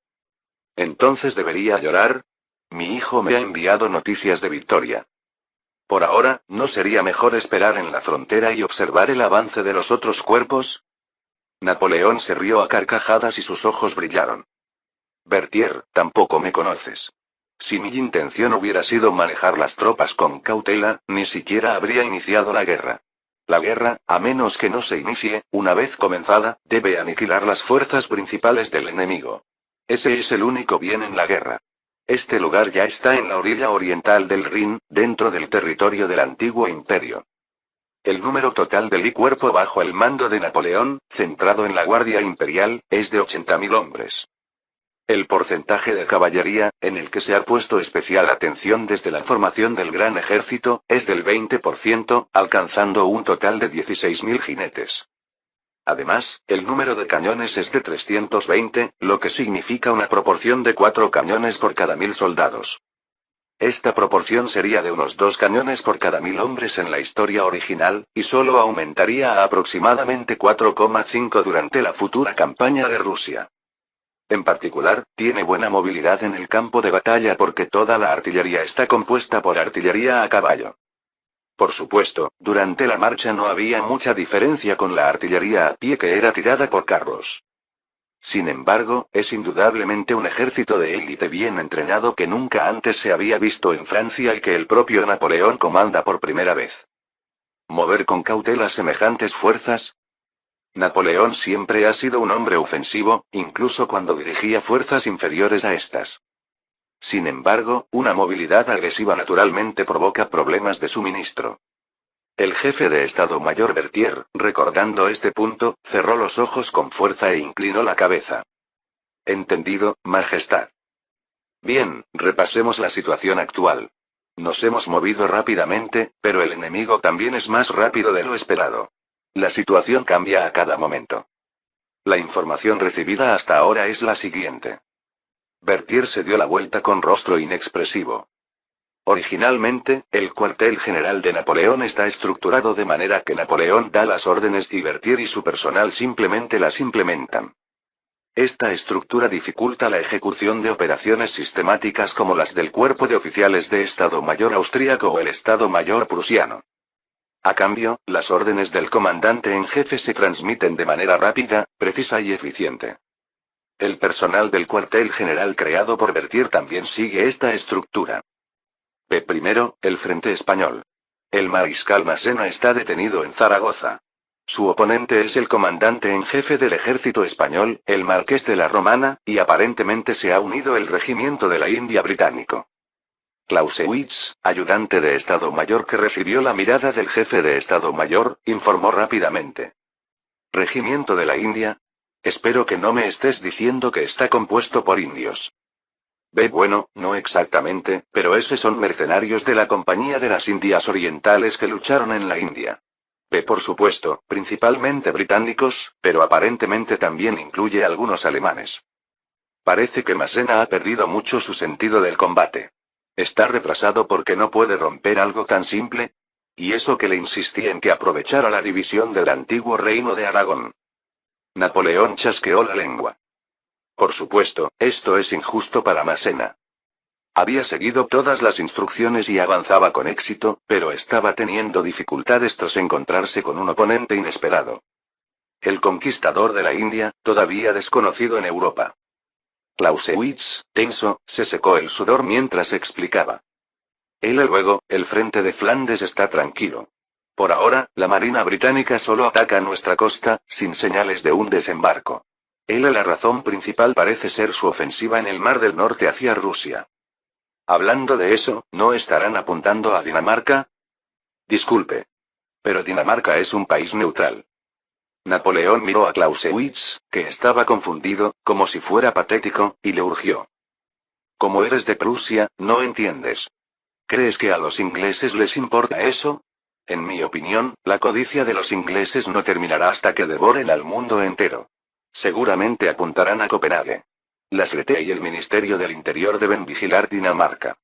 ¿Entonces debería llorar? Mi hijo me ha enviado noticias de victoria. Por ahora, ¿no sería mejor esperar en la frontera y observar el avance de los otros cuerpos? Napoleón se rió a carcajadas y sus ojos brillaron. Berthier, tampoco me conoces. Si mi intención hubiera sido manejar las tropas con cautela, ni siquiera habría iniciado la guerra. La guerra, a menos que no se inicie, una vez comenzada, debe aniquilar las fuerzas principales del enemigo. Ese es el único bien en la guerra. Este lugar ya está en la orilla oriental del Rin, dentro del territorio del antiguo imperio. El número total del cuerpo bajo el mando de Napoleón, centrado en la Guardia Imperial, es de 80.000 hombres. El porcentaje de caballería, en el que se ha puesto especial atención desde la formación del Gran Ejército, es del 20%, alcanzando un total de 16.000 jinetes. Además, el número de cañones es de 320, lo que significa una proporción de 4 cañones por cada 1.000 soldados. Esta proporción sería de unos 2 cañones por cada 1.000 hombres en la historia original, y solo aumentaría a aproximadamente 4,5 durante la futura campaña de Rusia. En particular, tiene buena movilidad en el campo de batalla porque toda la artillería está compuesta por artillería a caballo. Por supuesto, durante la marcha no había mucha diferencia con la artillería a pie que era tirada por carros. Sin embargo, es indudablemente un ejército de élite bien entrenado que nunca antes se había visto en Francia y que el propio Napoleón comanda por primera vez. ¿Mover con cautela semejantes fuerzas? Napoleón siempre ha sido un hombre ofensivo, incluso cuando dirigía fuerzas inferiores a estas. Sin embargo, una movilidad agresiva naturalmente provoca problemas de suministro. El jefe de Estado Mayor Berthier, recordando este punto, cerró los ojos con fuerza e inclinó la cabeza. Entendido, Majestad. Bien, repasemos la situación actual. Nos hemos movido rápidamente, pero el enemigo también es más rápido de lo esperado. La situación cambia a cada momento. La información recibida hasta ahora es la siguiente. Berthier se dio la vuelta con rostro inexpresivo. Originalmente, el cuartel general de Napoleón está estructurado de manera que Napoleón da las órdenes y Berthier y su personal simplemente las implementan. Esta estructura dificulta la ejecución de operaciones sistemáticas como las del Cuerpo de Oficiales de Estado Mayor austríaco o el Estado Mayor prusiano. A cambio, las órdenes del comandante en jefe se transmiten de manera rápida, precisa y eficiente. El personal del cuartel general creado por Berthier también sigue esta estructura. Primero, el Frente Español. El mariscal Massena está detenido en Zaragoza. Su oponente es el comandante en jefe del ejército español, el Marqués de la Romana, y aparentemente se ha unido el regimiento de la India británico. Clausewitz, ayudante de Estado Mayor que recibió la mirada del jefe de Estado Mayor, informó rápidamente. ¿Regimiento de la India? Espero que no me estés diciendo que está compuesto por indios. Bueno, no exactamente, pero esos son mercenarios de la Compañía de las Indias Orientales que lucharon en la India. Por supuesto, principalmente británicos, pero aparentemente también incluye algunos alemanes. Parece que Massena ha perdido mucho su sentido del combate. ¿Está retrasado porque no puede romper algo tan simple? Y eso que le insistí en que aprovechara la división del antiguo reino de Aragón. Napoleón chasqueó la lengua. Por supuesto, esto es injusto para Massena. Había seguido todas las instrucciones y avanzaba con éxito, pero estaba teniendo dificultades tras encontrarse con un oponente inesperado. El conquistador de la India, todavía desconocido en Europa. Clausewitz, tenso, se secó el sudor mientras explicaba. Luego, el frente de Flandes está tranquilo. Por ahora, la Marina británica solo ataca nuestra costa, sin señales de un desembarco. La razón principal parece ser su ofensiva en el Mar del Norte hacia Rusia. Hablando de eso, ¿no estarán apuntando a Dinamarca? Disculpe. Pero Dinamarca es un país neutral. Napoleón miró a Clausewitz, que estaba confundido, como si fuera patético, y le urgió. Como eres de Prusia, no entiendes. ¿Crees que a los ingleses les importa eso? En mi opinión, la codicia de los ingleses no terminará hasta que devoren al mundo entero. Seguramente apuntarán a Copenhague. Las RT y el Ministerio del Interior deben vigilar Dinamarca.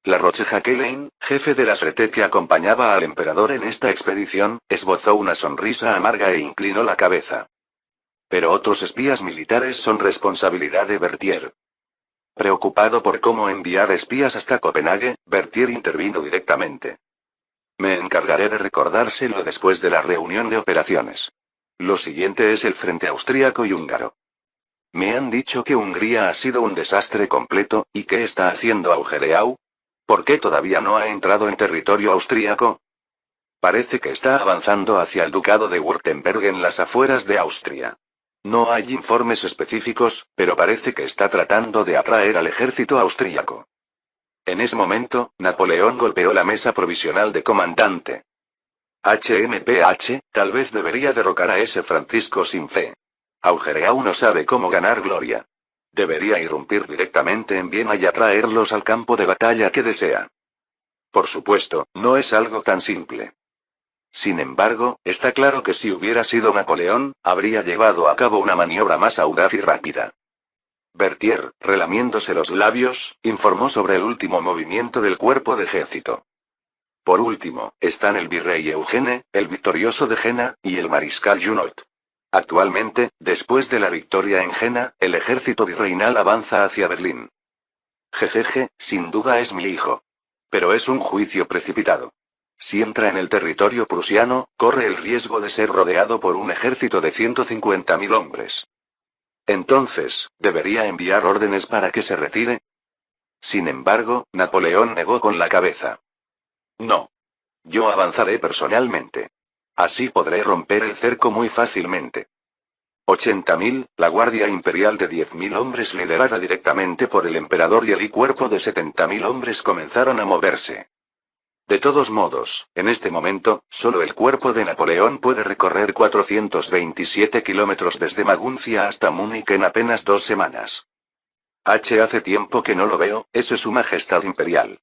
La Roche-Jacquelin, jefe de las RT que acompañaba al emperador en esta expedición, esbozó una sonrisa amarga e inclinó la cabeza. Pero otros espías militares son responsabilidad de Berthier. Preocupado por cómo enviar espías hasta Copenhague, Berthier intervino directamente. Me encargaré de recordárselo después de la reunión de operaciones. Lo siguiente es el frente austríaco y húngaro. Me han dicho que Hungría ha sido un desastre completo, ¿y qué está haciendo Augereau? ¿Por qué todavía no ha entrado en territorio austríaco? Parece que está avanzando hacia el ducado de Württemberg en las afueras de Austria. No hay informes específicos, pero parece que está tratando de atraer al ejército austríaco. En ese momento, Napoleón golpeó la mesa provisional de comandante. HMPH, tal vez debería derrocar a ese Francisco sin fe. Augereau no sabe cómo ganar gloria. Debería irrumpir directamente en Viena y atraerlos al campo de batalla que desea. Por supuesto, no es algo tan simple. Sin embargo, está claro que si hubiera sido Napoleón, habría llevado a cabo una maniobra más audaz y rápida. Berthier, relamiéndose los labios, informó sobre el último movimiento del cuerpo de ejército. Por último, están el virrey Eugene, el victorioso de Jena, y el mariscal Junot. Actualmente, después de la victoria en Jena, el ejército virreinal avanza hacia Berlín. Jejeje, sin duda es mi hijo. Pero es un juicio precipitado. Si entra en el territorio prusiano, corre el riesgo de ser rodeado por un ejército de 150.000 hombres. Entonces, ¿debería enviar órdenes para que se retire? Sin embargo, Napoleón negó con la cabeza. No. Yo avanzaré personalmente. Así podré romper el cerco muy fácilmente. 80.000, la Guardia Imperial de 10.000 hombres liderada directamente por el emperador y el cuerpo de 70.000 hombres comenzaron a moverse. De todos modos, en este momento, solo el cuerpo de Napoleón puede recorrer 427 kilómetros desde Maguncia hasta Múnich en apenas 2 semanas. Hace tiempo que no lo veo, eso es su majestad imperial.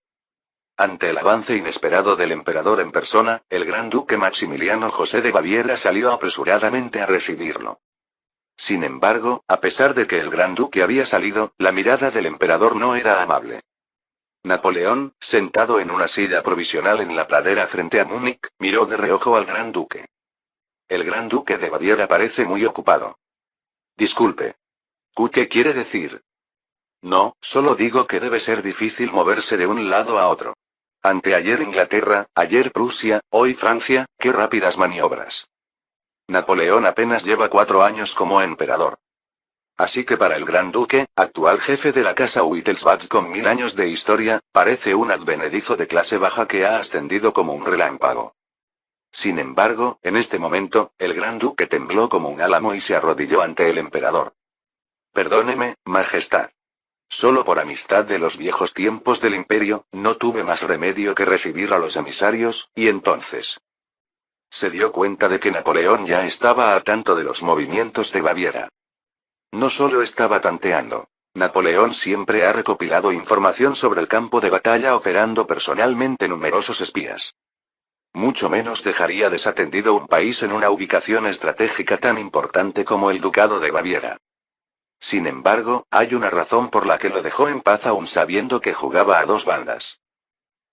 Ante el avance inesperado del emperador en persona, el gran duque Maximiliano José de Baviera salió apresuradamente a recibirlo. Sin embargo, a pesar de que el gran duque había salido, la mirada del emperador no era amable. Napoleón, sentado en una silla provisional en la pradera frente a Múnich, miró de reojo al gran duque. El gran duque de Baviera parece muy ocupado. Disculpe. ¿Qué quiere decir? No, solo digo que debe ser difícil moverse de un lado a otro. Anteayer Inglaterra, ayer Prusia, hoy Francia, qué rápidas maniobras. Napoleón apenas lleva 4 años como emperador. Así que para el gran duque, actual jefe de la casa Wittelsbach con 1000 años de historia, parece un advenedizo de clase baja que ha ascendido como un relámpago. Sin embargo, en este momento, el gran duque tembló como un álamo y se arrodilló ante el emperador. Perdóneme, Majestad. Solo por amistad de los viejos tiempos del imperio, no tuve más remedio que recibir a los emisarios, y entonces. Se dio cuenta de que Napoleón ya estaba al tanto de los movimientos de Baviera. No solo estaba tanteando. Napoleón siempre ha recopilado información sobre el campo de batalla operando personalmente numerosos espías. Mucho menos dejaría desatendido un país en una ubicación estratégica tan importante como el Ducado de Baviera. Sin embargo, hay una razón por la que lo dejó en paz aún sabiendo que jugaba a 2 bandas.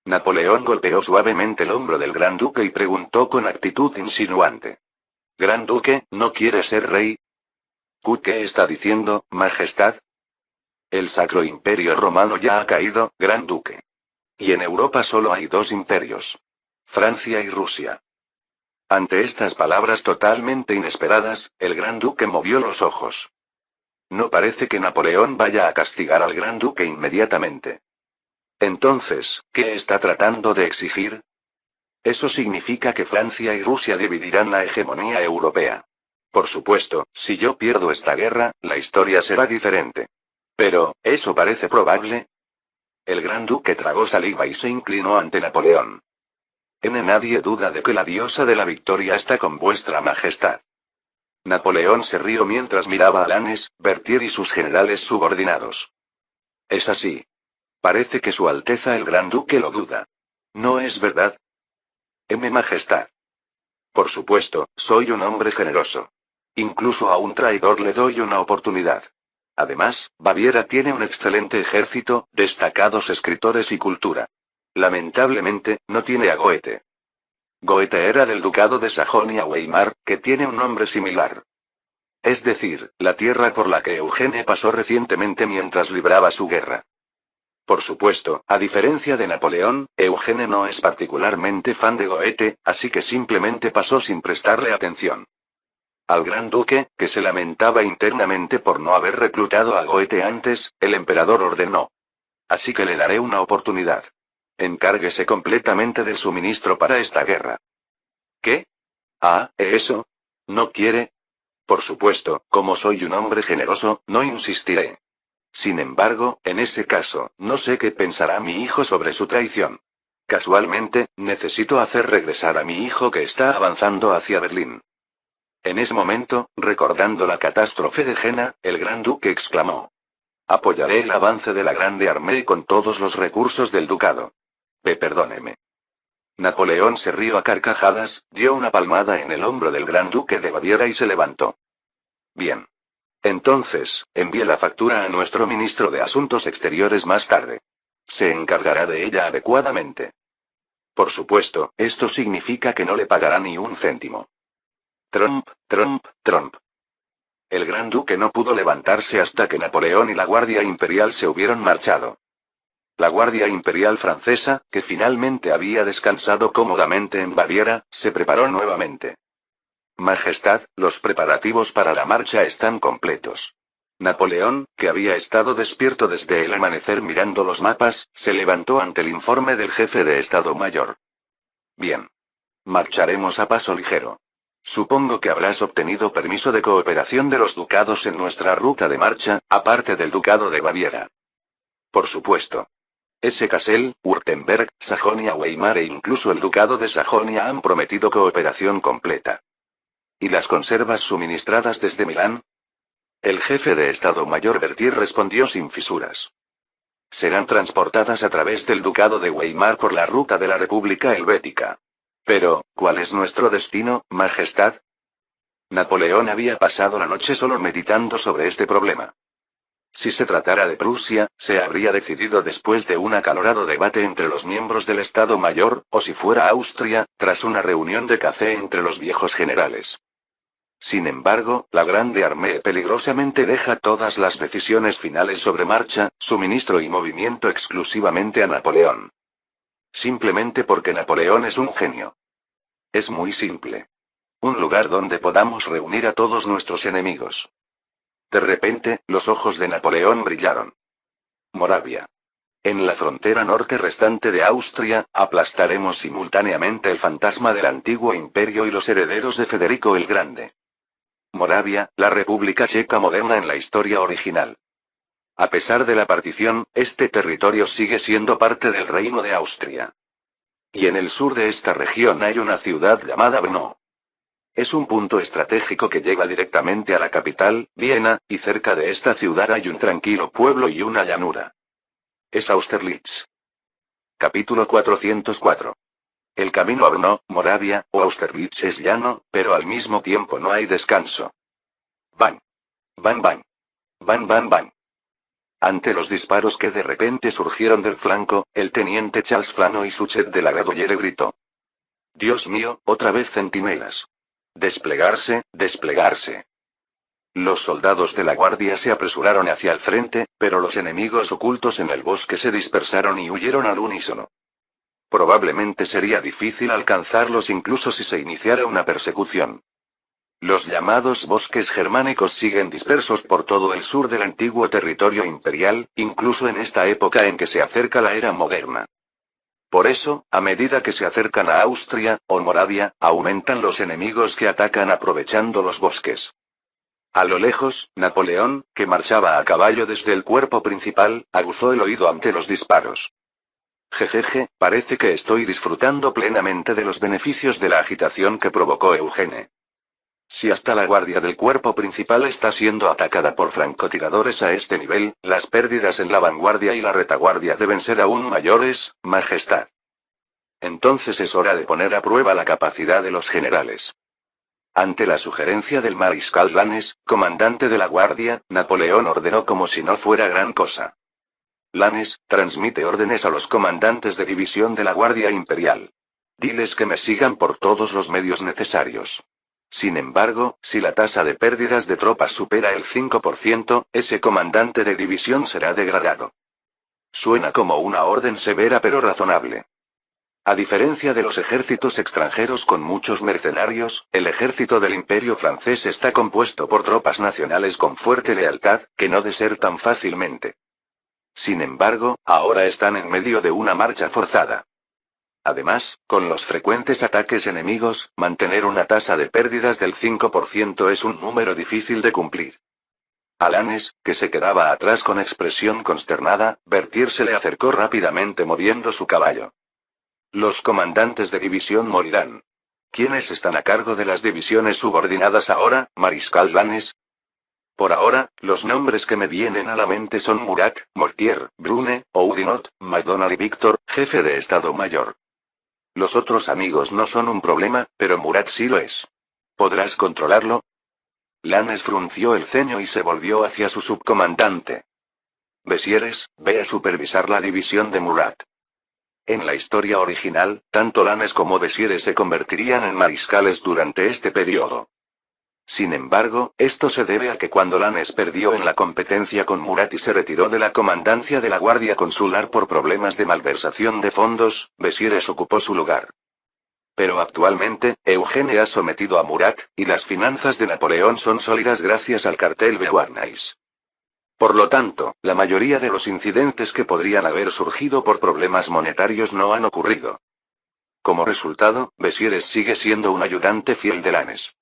Napoleón golpeó suavemente el hombro del gran duque y preguntó con actitud insinuante. «Gran duque, ¿no quiere ser rey?» «¿Qué está diciendo, Majestad?» «El Sacro Imperio Romano ya ha caído, gran duque. Y en Europa solo hay 2 imperios. Francia y Rusia». Ante estas palabras totalmente inesperadas, el gran duque movió los ojos. No parece que Napoleón vaya a castigar al gran duque inmediatamente. Entonces, ¿qué está tratando de exigir? Eso significa que Francia y Rusia dividirán la hegemonía europea. Por supuesto, si yo pierdo esta guerra, la historia será diferente. Pero, ¿eso parece probable? El gran duque tragó saliva y se inclinó ante Napoleón. Nadie duda de que la diosa de la victoria está con vuestra majestad. Napoleón se rió mientras miraba a Lannes, Berthier y sus generales subordinados. Es así. Parece que su Alteza el Gran Duque lo duda. ¿No es verdad? Majestad. Por supuesto, soy un hombre generoso. Incluso a un traidor le doy una oportunidad. Además, Baviera tiene un excelente ejército, destacados escritores y cultura. Lamentablemente, no tiene a Goethe. Goethe era del Ducado de Sajonia-Weimar, que tiene un nombre similar. Es decir, la tierra por la que Eugene pasó recientemente mientras libraba su guerra. Por supuesto, a diferencia de Napoleón, Eugene no es particularmente fan de Goethe, así que simplemente pasó sin prestarle atención. Al gran duque, que se lamentaba internamente por no haber reclutado a Goethe antes, el emperador ordenó. Así que le daré una oportunidad. Encárguese completamente del suministro para esta guerra. ¿Qué? Ah, ¿eso? ¿No quiere? Por supuesto, como soy un hombre generoso, no insistiré. Sin embargo, en ese caso, no sé qué pensará mi hijo sobre su traición. Casualmente, necesito hacer regresar a mi hijo que está avanzando hacia Berlín. En ese momento, recordando la catástrofe de Jena, el gran duque exclamó. Apoyaré el avance de la Grande Armée con todos los recursos del ducado. Perdóneme. Napoleón se rió a carcajadas, dio una palmada en el hombro del gran duque de Baviera y se levantó. Bien. Entonces, envíe la factura a nuestro ministro de Asuntos Exteriores más tarde. Se encargará de ella adecuadamente. Por supuesto, esto significa que no le pagará ni un céntimo. Trump, Trump, Trump. El gran duque no pudo levantarse hasta que Napoleón y la Guardia Imperial se hubieron marchado. La Guardia Imperial francesa, que finalmente había descansado cómodamente en Baviera, se preparó nuevamente. Majestad, los preparativos para la marcha están completos. Napoleón, que había estado despierto desde el amanecer mirando los mapas, se levantó ante el informe del jefe de Estado Mayor. Bien. Marcharemos a paso ligero. Supongo que habrás obtenido permiso de cooperación de los ducados en nuestra ruta de marcha, aparte del Ducado de Baviera. Por supuesto. Kassel, Württemberg, Sajonia-Weimar e incluso el Ducado de Sajonia han prometido cooperación completa. ¿Y las conservas suministradas desde Milán? El jefe de Estado Mayor Berthier respondió sin fisuras. Serán transportadas a través del Ducado de Weimar por la ruta de la República Helvética. Pero, ¿cuál es nuestro destino, Majestad? Napoleón había pasado la noche solo meditando sobre este problema. Si se tratara de Prusia, se habría decidido después de un acalorado debate entre los miembros del Estado Mayor, o si fuera Austria, tras una reunión de café entre los viejos generales. Sin embargo, la Grande Armée peligrosamente deja todas las decisiones finales sobre marcha, suministro y movimiento exclusivamente a Napoleón. Simplemente porque Napoleón es un genio. Es muy simple. Un lugar donde podamos reunir a todos nuestros enemigos. De repente, los ojos de Napoleón brillaron. Moravia. En la frontera norte restante de Austria, aplastaremos simultáneamente el fantasma del antiguo imperio y los herederos de Federico el Grande. Moravia, la República Checa moderna en la historia original. A pesar de la partición, este territorio sigue siendo parte del Reino de Austria. Y en el sur de esta región hay una ciudad llamada Brno. Es un punto estratégico que lleva directamente a la capital, Viena, y cerca de esta ciudad hay un tranquilo pueblo y una llanura. Es Austerlitz. Capítulo 404. El camino a Brno, Moravia, o Austerlitz es llano, pero al mismo tiempo no hay descanso. Bang. Bang bang. Bang bang bang. Ante los disparos que de repente surgieron del flanco, el teniente Charles Flano y Suchet de la Gaudoyere gritó. Dios mío, otra vez centinelas. Desplegarse, desplegarse. Los soldados de la guardia se apresuraron hacia el frente, pero los enemigos ocultos en el bosque se dispersaron y huyeron al unísono. Probablemente sería difícil alcanzarlos incluso si se iniciara una persecución. Los llamados bosques germánicos siguen dispersos por todo el sur del antiguo territorio imperial, incluso en esta época en que se acerca la era moderna. Por eso, a medida que se acercan a Austria, o Moravia, aumentan los enemigos que atacan aprovechando los bosques. A lo lejos, Napoleón, que marchaba a caballo desde el cuerpo principal, aguzó el oído ante los disparos. Jejeje, parece que estoy disfrutando plenamente de los beneficios de la agitación que provocó Eugene. Si hasta la guardia del cuerpo principal está siendo atacada por francotiradores a este nivel, las pérdidas en la vanguardia y la retaguardia deben ser aún mayores, Majestad. Entonces es hora de poner a prueba la capacidad de los generales. Ante la sugerencia del mariscal Lannes, comandante de la guardia, Napoleón ordenó como si no fuera gran cosa. Lannes, transmite órdenes a los comandantes de división de la Guardia Imperial. Diles que me sigan por todos los medios necesarios. Sin embargo, si la tasa de pérdidas de tropas supera el 5%, ese comandante de división será degradado. Suena como una orden severa pero razonable. A diferencia de los ejércitos extranjeros con muchos mercenarios, el ejército del Imperio francés está compuesto por tropas nacionales con fuerte lealtad, que no desertan fácilmente. Sin embargo, ahora están en medio de una marcha forzada. Además, con los frecuentes ataques enemigos, mantener una tasa de pérdidas del 5% es un número difícil de cumplir. A Lannes, que se quedaba atrás con expresión consternada, Berthier se le acercó rápidamente moviendo su caballo. Los comandantes de división morirán. ¿Quiénes están a cargo de las divisiones subordinadas ahora, mariscal Lannes? Por ahora, los nombres que me vienen a la mente son Murat, Mortier, Brune, Oudinot, MacDonald y Víctor, jefe de Estado Mayor. Los otros amigos no son un problema, pero Murat sí lo es. ¿Podrás controlarlo? Lannes frunció el ceño y se volvió hacia su subcomandante. Bessieres, ve a supervisar la división de Murat. En la historia original, tanto Lannes como Bessieres se convertirían en mariscales durante este periodo. Sin embargo, esto se debe a que cuando Lannes perdió en la competencia con Murat y se retiró de la comandancia de la Guardia Consular por problemas de malversación de fondos, Bessieres ocupó su lugar. Pero actualmente, Eugene ha sometido a Murat, y las finanzas de Napoleón son sólidas gracias al cartel Beauharnais. Por lo tanto, la mayoría de los incidentes que podrían haber surgido por problemas monetarios no han ocurrido. Como resultado, Bessieres sigue siendo un ayudante fiel de Lannes.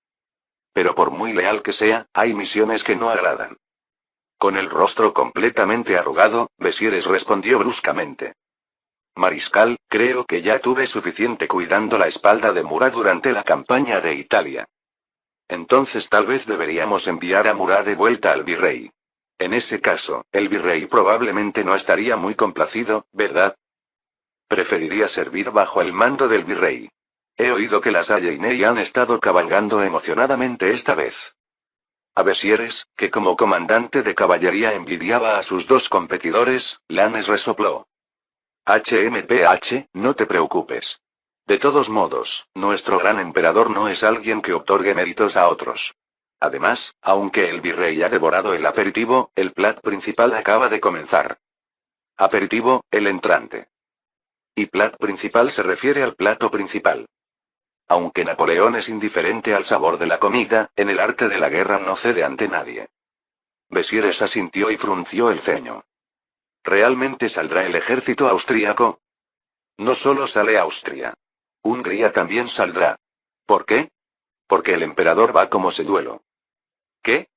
Pero por muy leal que sea, hay misiones que no agradan. Con el rostro completamente arrugado, Bessieres respondió bruscamente. Mariscal, creo que ya tuve suficiente cuidando la espalda de Murat durante la campaña de Italia. Entonces tal vez deberíamos enviar a Murat de vuelta al virrey. En ese caso, el virrey probablemente no estaría muy complacido, ¿verdad? Preferiría servir bajo el mando del virrey. He oído que la Salle y Ney han estado cabalgando emocionadamente esta vez. A Bessieres, que como comandante de caballería envidiaba a sus dos competidores, Lannes resopló. HMPH, no te preocupes. De todos modos, nuestro gran emperador no es alguien que otorgue méritos a otros. Además, aunque el virrey ha devorado el aperitivo, el plato principal acaba de comenzar. Aperitivo, el entrante. Y plato principal se refiere al plato principal. Aunque Napoleón es indiferente al sabor de la comida, en el arte de la guerra no cede ante nadie. Bessieres asintió y frunció el ceño. ¿Realmente saldrá el ejército austríaco? No solo sale Austria. Hungría también saldrá. ¿Por qué? Porque el emperador va como seduelo. ¿Qué?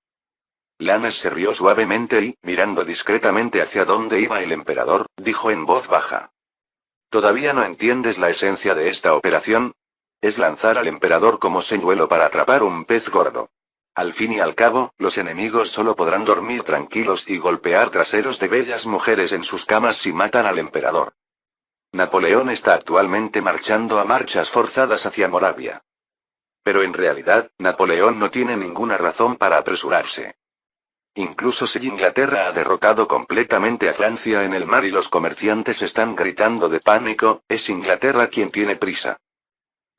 Lannes se rió suavemente y, mirando discretamente hacia dónde iba el emperador, dijo en voz baja. ¿Todavía no entiendes la esencia de esta operación? Es lanzar al emperador como señuelo para atrapar un pez gordo. Al fin y al cabo, los enemigos solo podrán dormir tranquilos y golpear traseros de bellas mujeres en sus camas si matan al emperador. Napoleón está actualmente marchando a marchas forzadas hacia Moravia. Pero en realidad, Napoleón no tiene ninguna razón para apresurarse. Incluso si Inglaterra ha derrotado completamente a Francia en el mar y los comerciantes están gritando de pánico, es Inglaterra quien tiene prisa.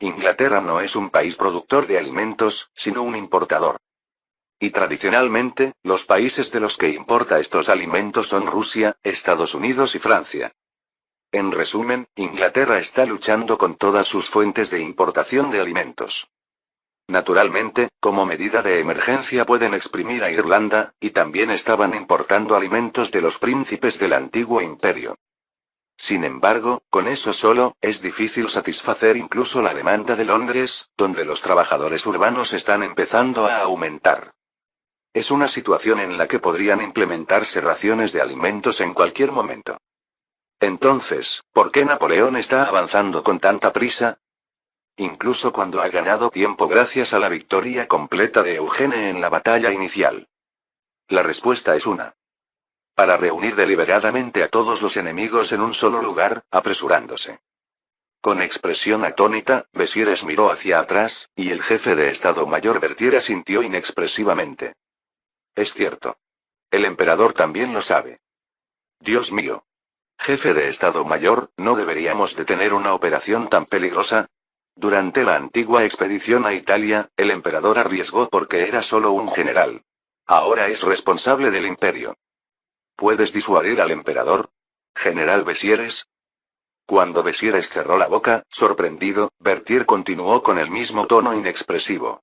Inglaterra no es un país productor de alimentos, sino un importador. Y tradicionalmente, los países de los que importa estos alimentos son Rusia, Estados Unidos y Francia. En resumen, Inglaterra está luchando con todas sus fuentes de importación de alimentos. Naturalmente, como medida de emergencia pueden exprimir a Irlanda, y también estaban importando alimentos de los príncipes del antiguo imperio. Sin embargo, con eso solo, es difícil satisfacer incluso la demanda de Londres, donde los trabajadores urbanos están empezando a aumentar. Es una situación en la que podrían implementarse raciones de alimentos en cualquier momento. Entonces, ¿por qué Napoleón está avanzando con tanta prisa? Incluso cuando ha ganado tiempo gracias a la victoria completa de Eugene en la batalla inicial. La respuesta es una. Para reunir deliberadamente a todos los enemigos en un solo lugar, apresurándose. Con expresión atónita, Bessieres miró hacia atrás, y el jefe de Estado Mayor Berthier asintió inexpresivamente. Es cierto. El emperador también lo sabe. Dios mío. Jefe de Estado Mayor, ¿no deberíamos detener una operación tan peligrosa? Durante la antigua expedición a Italia, el emperador arriesgó porque era solo un general. Ahora es responsable del imperio. ¿Puedes disuadir al emperador? ¿General Bessieres? Cuando Bessieres cerró la boca, sorprendido, Berthier continuó con el mismo tono inexpresivo.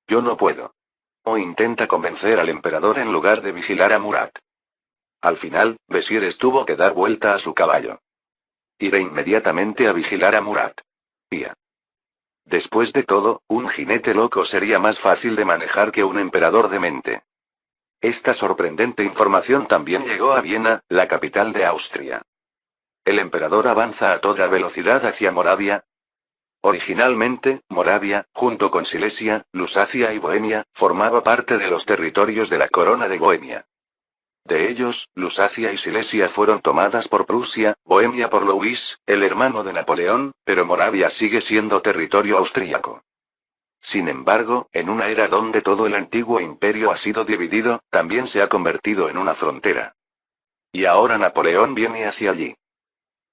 Yo no puedo. O intenta convencer al emperador en lugar de vigilar a Murat. Al final, Bessieres tuvo que dar vuelta a su caballo. Iré inmediatamente a vigilar a Murat. Tía. Después de todo, un jinete loco sería más fácil de manejar que un emperador demente. Esta sorprendente información también llegó a Viena, la capital de Austria. ¿El emperador avanza a toda velocidad hacia Moravia? Originalmente, Moravia, junto con Silesia, Lusacia y Bohemia, formaba parte de los territorios de la corona de Bohemia. De ellos, Lusacia y Silesia fueron tomadas por Prusia, Bohemia por Luis, el hermano de Napoleón, pero Moravia sigue siendo territorio austríaco. Sin embargo, en una era donde todo el antiguo imperio ha sido dividido, también se ha convertido en una frontera. Y ahora Napoleón viene hacia allí.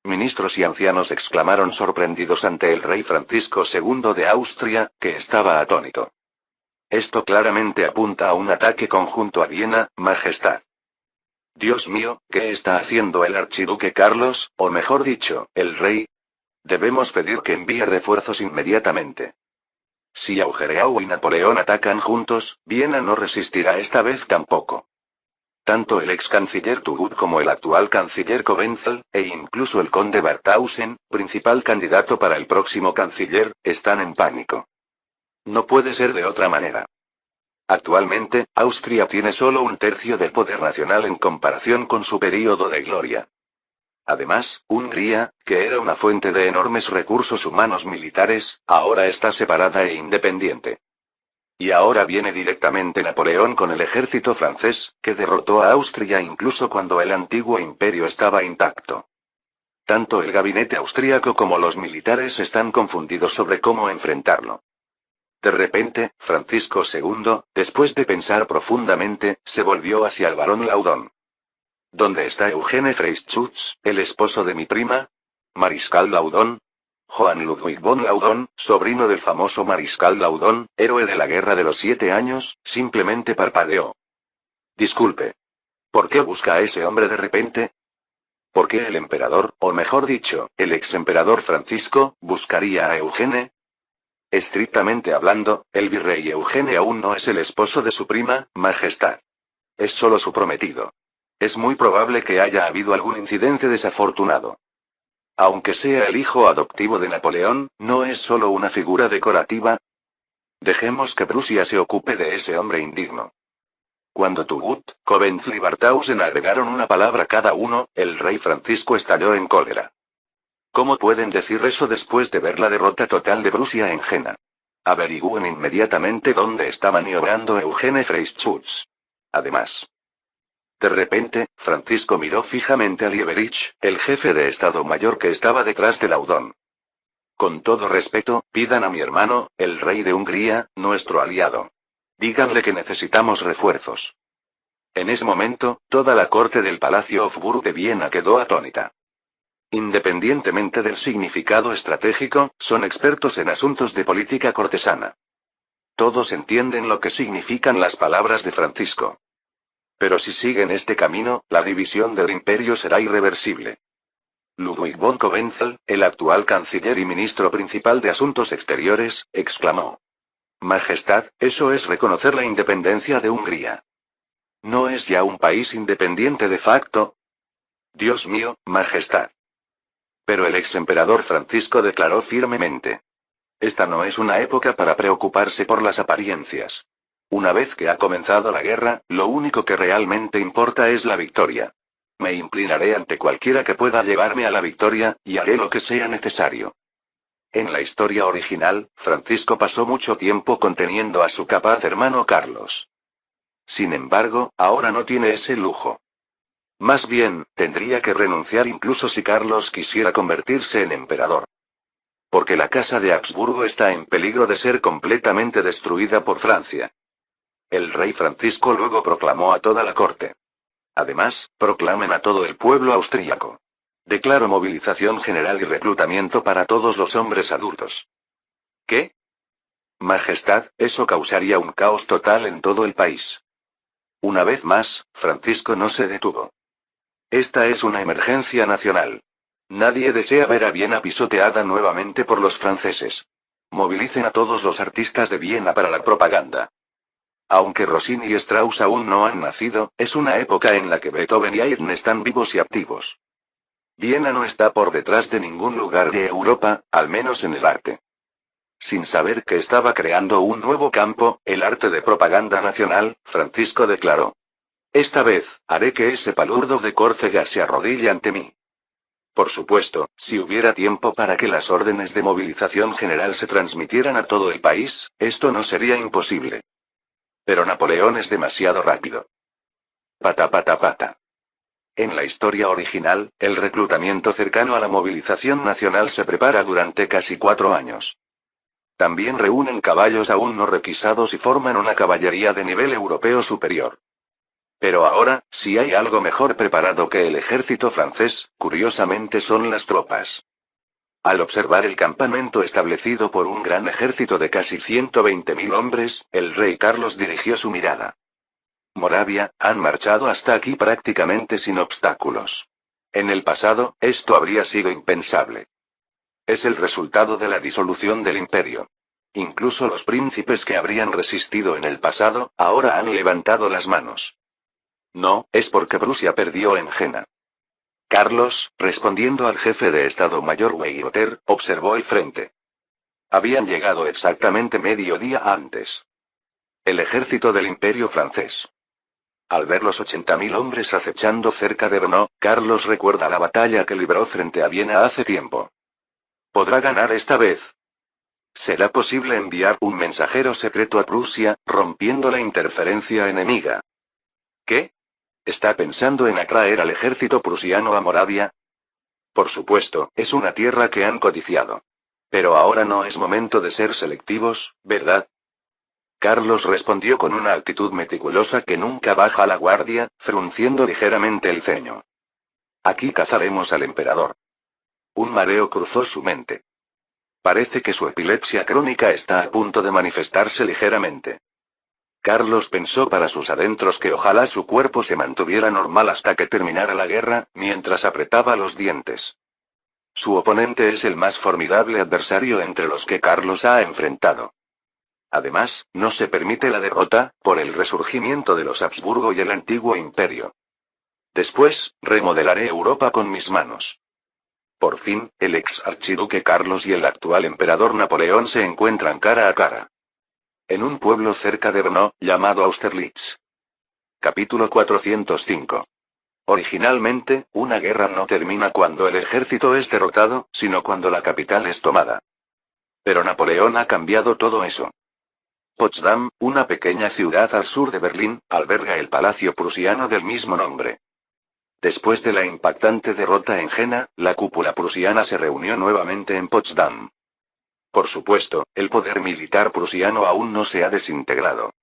Ministros y ancianos exclamaron sorprendidos ante el rey Francisco II de Austria, que estaba atónito. Esto claramente apunta a un ataque conjunto a Viena, Majestad. Dios mío, ¿qué está haciendo el archiduque Carlos, o mejor dicho, el rey? Debemos pedir que envíe refuerzos inmediatamente. Si Augereau y Napoleón atacan juntos, Viena no resistirá esta vez tampoco. Tanto el ex canciller Turgot como el actual canciller Kobenzl, e incluso el conde Barthausen, principal candidato para el próximo canciller, están en pánico. No puede ser de otra manera. Actualmente, Austria tiene solo un tercio del poder nacional en comparación con su período de gloria. Además, Hungría, que era una fuente de enormes recursos humanos militares, ahora está separada e independiente. Y ahora viene directamente Napoleón con el ejército francés, que derrotó a Austria incluso cuando el antiguo imperio estaba intacto. Tanto el gabinete austríaco como los militares están confundidos sobre cómo enfrentarlo. De repente, Francisco II, después de pensar profundamente, se volvió hacia el barón Laudon. ¿Dónde está Eugene Freyschutz, el esposo de mi prima? ¿Mariscal Laudon? Johann Ludwig von Laudon, sobrino del famoso Mariscal Laudon, héroe de la Guerra de los 7 años, simplemente parpadeó. Disculpe. ¿Por qué busca a ese hombre de repente? ¿Por qué el emperador, o mejor dicho, el exemperador Francisco, buscaría a Eugene? Estrictamente hablando, el virrey Eugene aún no es el esposo de su prima, Majestad. Es solo su prometido. Es muy probable que haya habido algún incidente desafortunado. Aunque sea el hijo adoptivo de Napoleón, ¿no es solo una figura decorativa? Dejemos que Prusia se ocupe de ese hombre indigno. Cuando Turgot, Coventry y Barthausen agregaron una palabra cada uno, el rey Francisco estalló en cólera. ¿Cómo pueden decir eso después de ver la derrota total de Prusia en Jena? Averigüen inmediatamente dónde está maniobrando Eugene Freyschutz. Además. De repente, Francisco miró fijamente a Lieberich, el jefe de Estado Mayor que estaba detrás de Laudon. Con todo respeto, pidan a mi hermano, el rey de Hungría, nuestro aliado. Díganle que necesitamos refuerzos. En ese momento, toda la corte del Palacio Hofburg de Viena quedó atónita. Independientemente del significado estratégico, son expertos en asuntos de política cortesana. Todos entienden lo que significan las palabras de Francisco. Pero si siguen este camino, la división del imperio será irreversible. Ludwig von Coventry, el actual canciller y ministro principal de Asuntos Exteriores, exclamó. Majestad, eso es reconocer la independencia de Hungría. ¿No es ya un país independiente de facto? Dios mío, Majestad. Pero el exemperador Francisco declaró firmemente. Esta no es una época para preocuparse por las apariencias. Una vez que ha comenzado la guerra, lo único que realmente importa es la victoria. Me inclinaré ante cualquiera que pueda llevarme a la victoria, y haré lo que sea necesario. En la historia original, Francisco pasó mucho tiempo conteniendo a su capaz hermano Carlos. Sin embargo, ahora no tiene ese lujo. Más bien, tendría que renunciar incluso si Carlos quisiera convertirse en emperador. Porque la casa de Habsburgo está en peligro de ser completamente destruida por Francia. El rey Francisco luego proclamó a toda la corte. Además, proclamen a todo el pueblo austríaco. Declaro movilización general y reclutamiento para todos los hombres adultos. ¿Qué? Majestad, eso causaría un caos total en todo el país. Una vez más, Francisco no se detuvo. Esta es una emergencia nacional. Nadie desea ver a Viena pisoteada nuevamente por los franceses. Movilicen a todos los artistas de Viena para la propaganda. Aunque Rossini y Strauss aún no han nacido, es una época en la que Beethoven y Haydn están vivos y activos. Viena no está por detrás de ningún lugar de Europa, al menos en el arte. Sin saber que estaba creando un nuevo campo, el arte de propaganda nacional, Francisco declaró. Esta vez, haré que ese palurdo de Córcega se arrodille ante mí. Por supuesto, si hubiera tiempo para que las órdenes de movilización general se transmitieran a todo el país, esto no sería imposible. Pero Napoleón es demasiado rápido. Pata pata pata. En la historia original, el reclutamiento cercano a la movilización nacional se prepara durante casi 4 años. También reúnen caballos aún no requisados y forman una caballería de nivel europeo superior. Pero ahora, si hay algo mejor preparado que el ejército francés, curiosamente son las tropas. Al observar el campamento establecido por un gran ejército de casi 120.000 hombres, el rey Carlos dirigió su mirada. Moravia, han marchado hasta aquí prácticamente sin obstáculos. En el pasado, esto habría sido impensable. Es el resultado de la disolución del imperio. Incluso los príncipes que habrían resistido en el pasado, ahora han levantado las manos. No, es porque Prusia perdió en Jena. Carlos, respondiendo al jefe de Estado Mayor Weyrother, observó el frente. Habían llegado exactamente medio día antes. El ejército del Imperio francés. Al ver los 80.000 hombres acechando cerca de Brno, Carlos recuerda la batalla que libró frente a Viena hace tiempo. ¿Podrá ganar esta vez? ¿Será posible enviar un mensajero secreto a Prusia, rompiendo la interferencia enemiga? ¿Qué? ¿Está pensando en atraer al ejército prusiano a Moravia? Por supuesto, es una tierra que han codiciado. Pero ahora no es momento de ser selectivos, ¿verdad? Carlos respondió con una actitud meticulosa que nunca baja la guardia, frunciendo ligeramente el ceño. Aquí cazaremos al emperador. Un mareo cruzó su mente. Parece que su epilepsia crónica está a punto de manifestarse ligeramente. Carlos pensó para sus adentros que ojalá su cuerpo se mantuviera normal hasta que terminara la guerra, mientras apretaba los dientes. Su oponente es el más formidable adversario entre los que Carlos ha enfrentado. Además, no se permite la derrota, por el resurgimiento de los Habsburgo y el antiguo imperio. Después, remodelaré Europa con mis manos. Por fin, el ex archiduque Carlos y el actual emperador Napoleón se encuentran cara a cara. En un pueblo cerca de Brno, llamado Austerlitz. Capítulo 405. Originalmente, una guerra no termina cuando el ejército es derrotado, sino cuando la capital es tomada. Pero Napoleón ha cambiado todo eso. Potsdam, una pequeña ciudad al sur de Berlín, alberga el palacio prusiano del mismo nombre. Después de la impactante derrota en Jena, la cúpula prusiana se reunió nuevamente en Potsdam. Por supuesto, el poder militar prusiano aún no se ha desintegrado.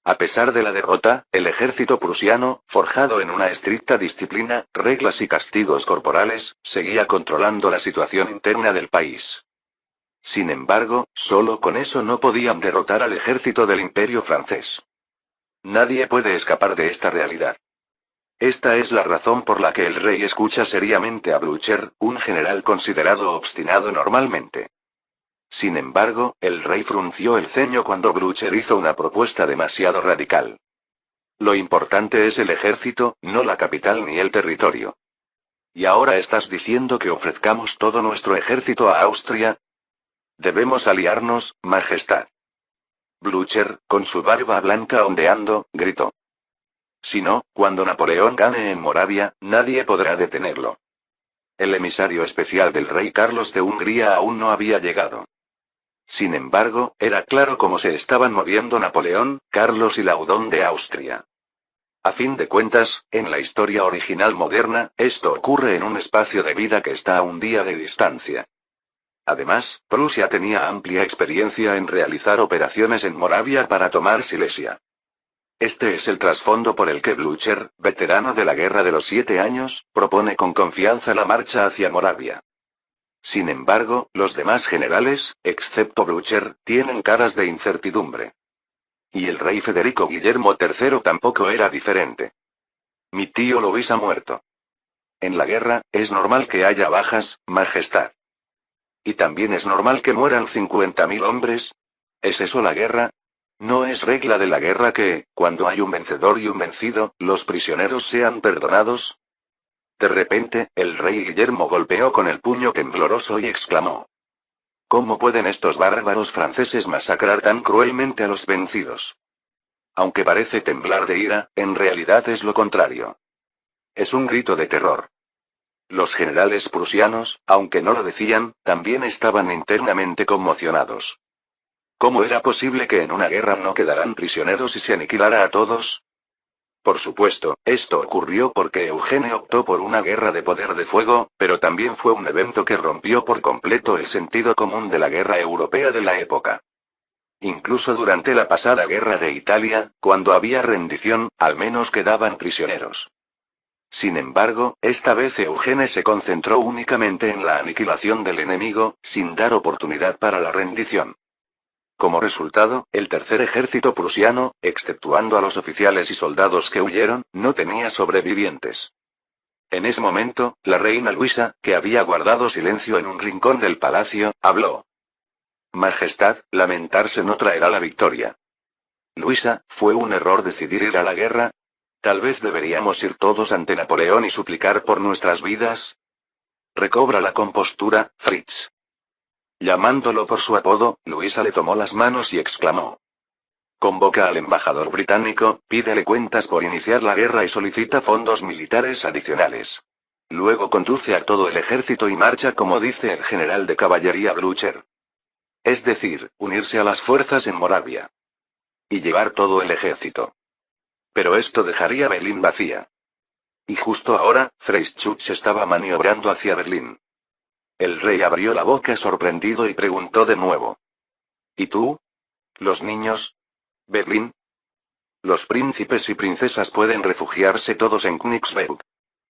A pesar de la derrota, el ejército prusiano, forjado en una estricta disciplina, reglas y castigos corporales, seguía controlando la situación interna del país. Sin embargo, solo con eso no podían derrotar al ejército del Imperio francés. Nadie puede escapar de esta realidad. Esta es la razón por la que el rey escucha seriamente a Blücher, un general considerado obstinado normalmente. Sin embargo, el rey frunció el ceño cuando Blücher hizo una propuesta demasiado radical. Lo importante es el ejército, no la capital ni el territorio. ¿Y ahora estás diciendo que ofrezcamos todo nuestro ejército a Austria? Debemos aliarnos, Majestad. Blücher, con su barba blanca ondeando, gritó. Si no, cuando Napoleón gane en Moravia, nadie podrá detenerlo. El emisario especial del rey Carlos de Hungría aún no había llegado. Sin embargo, era claro cómo se estaban moviendo Napoleón, Carlos y Laudon de Austria. A fin de cuentas, en la historia original moderna, esto ocurre en un espacio de vida que está a un día de distancia. Además, Prusia tenía amplia experiencia en realizar operaciones en Moravia para tomar Silesia. Este es el trasfondo por el que Blücher, veterano de la Guerra de los 7 Años, propone con confianza la marcha hacia Moravia. Sin embargo, los demás generales, excepto Blücher, tienen caras de incertidumbre. Y el rey Federico Guillermo III tampoco era diferente. Mi tío Luis ha muerto. En la guerra, es normal que haya bajas, Majestad. ¿Y también es normal que mueran 50.000 hombres? ¿Es eso la guerra? ¿No es regla de la guerra que, cuando hay un vencedor y un vencido, los prisioneros sean perdonados? De repente, el rey Guillermo golpeó con el puño tembloroso y exclamó. ¿Cómo pueden estos bárbaros franceses masacrar tan cruelmente a los vencidos? Aunque parece temblar de ira, en realidad es lo contrario. Es un grito de terror. Los generales prusianos, aunque no lo decían, también estaban internamente conmocionados. ¿Cómo era posible que en una guerra no quedaran prisioneros y se aniquilara a todos? Por supuesto, esto ocurrió porque Eugenio optó por una guerra de poder de fuego, pero también fue un evento que rompió por completo el sentido común de la guerra europea de la época. Incluso durante la pasada guerra de Italia, cuando había rendición, al menos quedaban prisioneros. Sin embargo, esta vez Eugene se concentró únicamente en la aniquilación del enemigo, sin dar oportunidad para la rendición. Como resultado, el tercer ejército prusiano, exceptuando a los oficiales y soldados que huyeron, no tenía sobrevivientes. En ese momento, la reina Luisa, que había guardado silencio en un rincón del palacio, habló. Majestad, lamentarse no traerá la victoria. Luisa, ¿fue un error decidir ir a la guerra? Tal vez deberíamos ir todos ante Napoleón y suplicar por nuestras vidas. Recobra la compostura, Fritz. Llamándolo por su apodo, Luisa le tomó las manos y exclamó. Convoca al embajador británico, pídele cuentas por iniciar la guerra y solicita fondos militares adicionales. Luego conduce a todo el ejército y marcha como dice el general de caballería Blücher. Es decir, unirse a las fuerzas en Moravia. Y llevar todo el ejército. Pero esto dejaría Berlín vacía. Y justo ahora, Freischütz estaba maniobrando hacia Berlín. El rey abrió la boca sorprendido y preguntó de nuevo. ¿Y tú? ¿Los niños? Berlín. Los príncipes y princesas pueden refugiarse todos en Königsberg.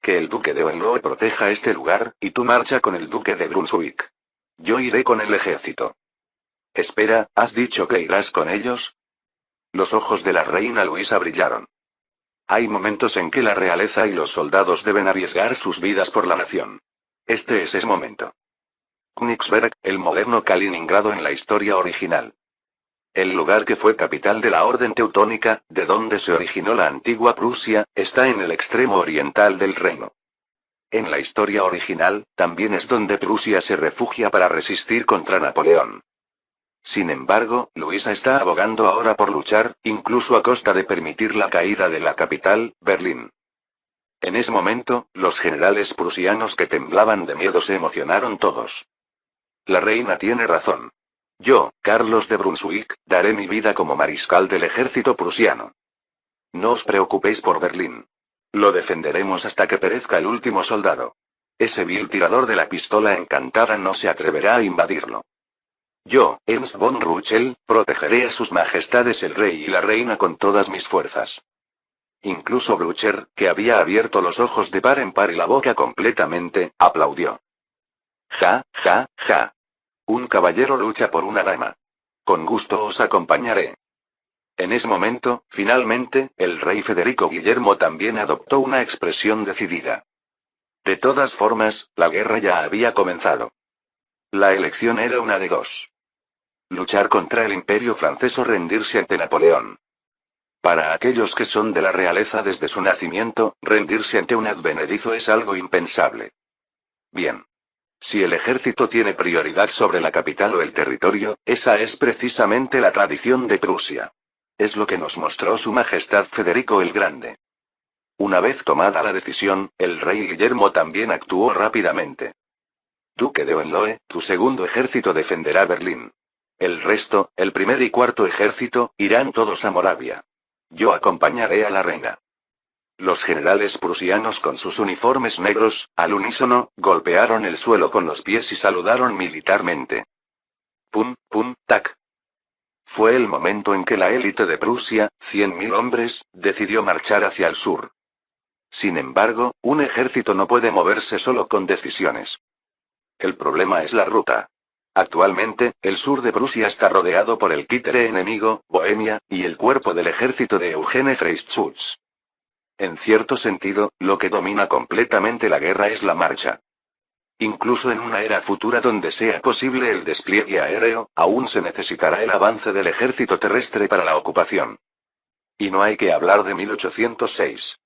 Que el duque de Hohenlohe proteja este lugar, y tú marcha con el duque de Brunswick. Yo iré con el ejército. Espera, ¿has dicho que irás con ellos? Los ojos de la reina Luisa brillaron. Hay momentos en que la realeza y los soldados deben arriesgar sus vidas por la nación. Este es ese momento. Königsberg, el moderno Kaliningrado en la historia original. El lugar que fue capital de la Orden Teutónica, de donde se originó la antigua Prusia, está en el extremo oriental del reino. En la historia original, también es donde Prusia se refugia para resistir contra Napoleón. Sin embargo, Luisa está abogando ahora por luchar, incluso a costa de permitir la caída de la capital, Berlín. En ese momento, los generales prusianos que temblaban de miedo se emocionaron todos. La reina tiene razón. Yo, Carlos de Brunswick, daré mi vida como mariscal del ejército prusiano. No os preocupéis por Berlín. Lo defenderemos hasta que perezca el último soldado. Ese vil tirador de la pistola encantada no se atreverá a invadirlo. Yo, Ernst von Ruchel, protegeré a sus majestades el rey y la reina con todas mis fuerzas. Incluso Blücher, que había abierto los ojos de par en par y la boca completamente, aplaudió. Ja, ja, ja. Un caballero lucha por una dama. Con gusto os acompañaré. En ese momento, finalmente, el rey Federico Guillermo también adoptó una expresión decidida. De todas formas, la guerra ya había comenzado. La elección era una de dos. Luchar contra el imperio francés o rendirse ante Napoleón. Para aquellos que son de la realeza desde su nacimiento, rendirse ante un advenedizo es algo impensable. Bien. Si el ejército tiene prioridad sobre la capital o el territorio, esa es precisamente la tradición de Prusia. Es lo que nos mostró Su Majestad Federico el Grande. Una vez tomada la decisión, el rey Guillermo también actuó rápidamente. Duque de Hohenlohe, tu segundo ejército defenderá Berlín. El resto, el primer y cuarto ejército, irán todos a Moravia. Yo acompañaré a la reina. Los generales prusianos con sus uniformes negros, al unísono, golpearon el suelo con los pies y saludaron militarmente. Pum, pum, tac. Fue el momento en que la élite de Prusia, 100.000 hombres, decidió marchar hacia el sur. Sin embargo, un ejército no puede moverse solo con decisiones. El problema es la ruta. Actualmente, el sur de Prusia está rodeado por el títere enemigo, Bohemia, y el cuerpo del ejército de Eugene Freyschütz. En cierto sentido, lo que domina completamente la guerra es la marcha. Incluso en una era futura donde sea posible el despliegue aéreo, aún se necesitará el avance del ejército terrestre para la ocupación. Y no hay que hablar de 1806.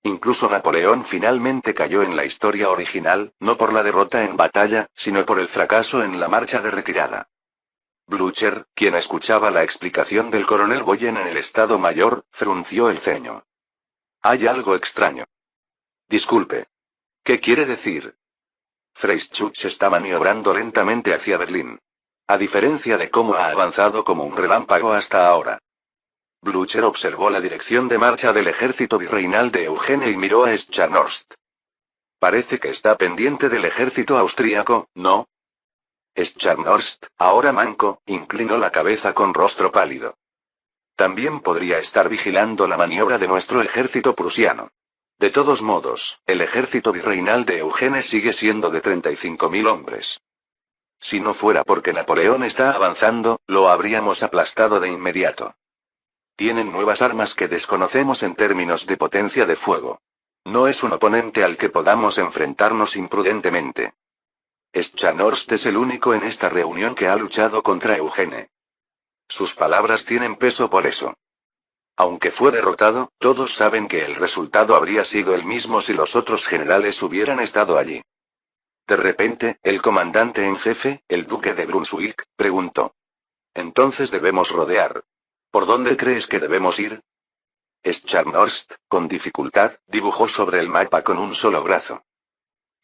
Incluso Napoleón finalmente cayó en la historia original, no por la derrota en batalla, sino por el fracaso en la marcha de retirada. Blücher, quien escuchaba la explicación del coronel Boyen en el Estado Mayor, frunció el ceño. Hay algo extraño. Disculpe. ¿Qué quiere decir? Freyschütz está maniobrando lentamente hacia Berlín. A diferencia de cómo ha avanzado como un relámpago hasta ahora. Blücher observó la dirección de marcha del ejército virreinal de Eugene y miró a Scharnhorst. Parece que está pendiente del ejército austríaco, ¿no? Scharnhorst, ahora manco, inclinó la cabeza con rostro pálido. También podría estar vigilando la maniobra de nuestro ejército prusiano. De todos modos, el ejército virreinal de Eugene sigue siendo de 35.000 hombres. Si no fuera porque Napoleón está avanzando, lo habríamos aplastado de inmediato. Tienen nuevas armas que desconocemos en términos de potencia de fuego. No es un oponente al que podamos enfrentarnos imprudentemente. Scharnhorst es el único en esta reunión que ha luchado contra Eugene. Sus palabras tienen peso por eso. Aunque fue derrotado, todos saben que el resultado habría sido el mismo si los otros generales hubieran estado allí. De repente, el comandante en jefe, el duque de Brunswick, preguntó. Entonces debemos rodear. ¿Por dónde crees que debemos ir? Scharnhorst, con dificultad, dibujó sobre el mapa con un solo brazo.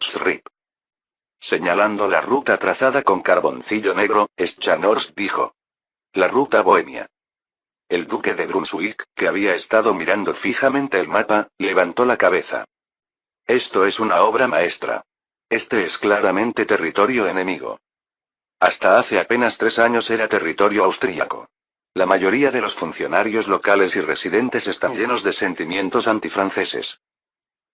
Srip. Señalando la ruta trazada con carboncillo negro, Scharnhorst dijo. La ruta bohemia. El duque de Brunswick, que había estado mirando fijamente el mapa, levantó la cabeza. Esto es una obra maestra. Este es claramente territorio enemigo. Hasta hace apenas 3 años era territorio austríaco. La mayoría de los funcionarios locales y residentes están llenos de sentimientos antifranceses.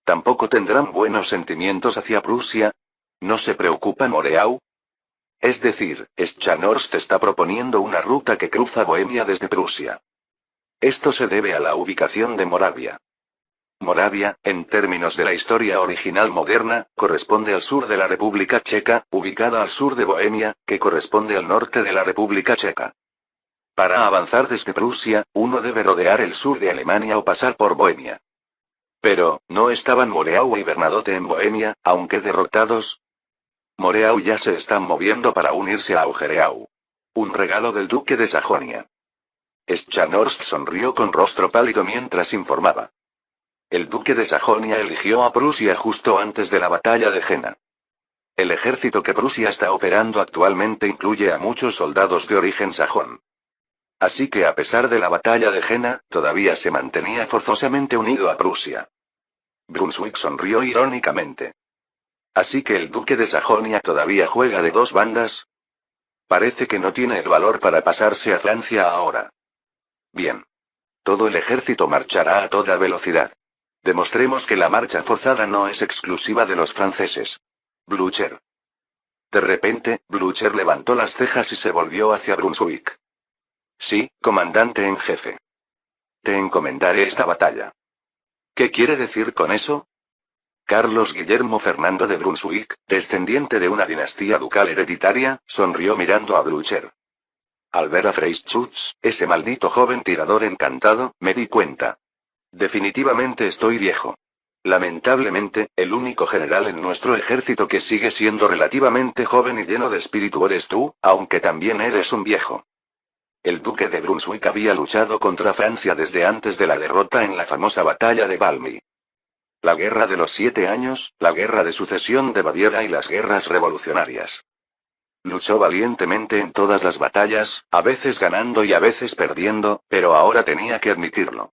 ¿Tampoco tendrán buenos sentimientos hacia Prusia? ¿No se preocupa Moreau? Es decir, Scharnhorst está proponiendo una ruta que cruza Bohemia desde Prusia. Esto se debe a la ubicación de Moravia. Moravia, en términos de la historia original moderna, corresponde al sur de la República Checa, ubicada al sur de Bohemia, que corresponde al norte de la República Checa. Para avanzar desde Prusia, uno debe rodear el sur de Alemania o pasar por Bohemia. Pero, ¿no estaban Moreau y Bernadotte en Bohemia, aunque derrotados? Moreau ya se están moviendo para unirse a Augereau. Un regalo del duque de Sajonia. Scharnhorst sonrió con rostro pálido mientras informaba. El duque de Sajonia eligió a Prusia justo antes de la batalla de Jena. El ejército que Prusia está operando actualmente incluye a muchos soldados de origen sajón. Así que a pesar de la batalla de Jena, todavía se mantenía forzosamente unido a Prusia. Brunswick sonrió irónicamente. ¿Así que el duque de Sajonia todavía juega de dos bandas? Parece que no tiene el valor para pasarse a Francia ahora. Bien. Todo el ejército marchará a toda velocidad. Demostremos que la marcha forzada no es exclusiva de los franceses. Blücher. De repente, Blücher levantó las cejas y se volvió hacia Brunswick. Sí, comandante en jefe. Te encomendaré esta batalla. ¿Qué quiere decir con eso? Carlos Guillermo Fernando de Brunswick, descendiente de una dinastía ducal hereditaria, sonrió mirando a Blücher. Al ver a Freischütz, ese maldito joven tirador encantado, me di cuenta. Definitivamente estoy viejo. Lamentablemente, el único general en nuestro ejército que sigue siendo relativamente joven y lleno de espíritu eres tú, aunque también eres un viejo. El duque de Brunswick había luchado contra Francia desde antes de la derrota en la famosa batalla de Valmy. La Guerra de los 7 Años, la Guerra de Sucesión de Baviera y las guerras revolucionarias. Luchó valientemente en todas las batallas, a veces ganando y a veces perdiendo, pero ahora tenía que admitirlo.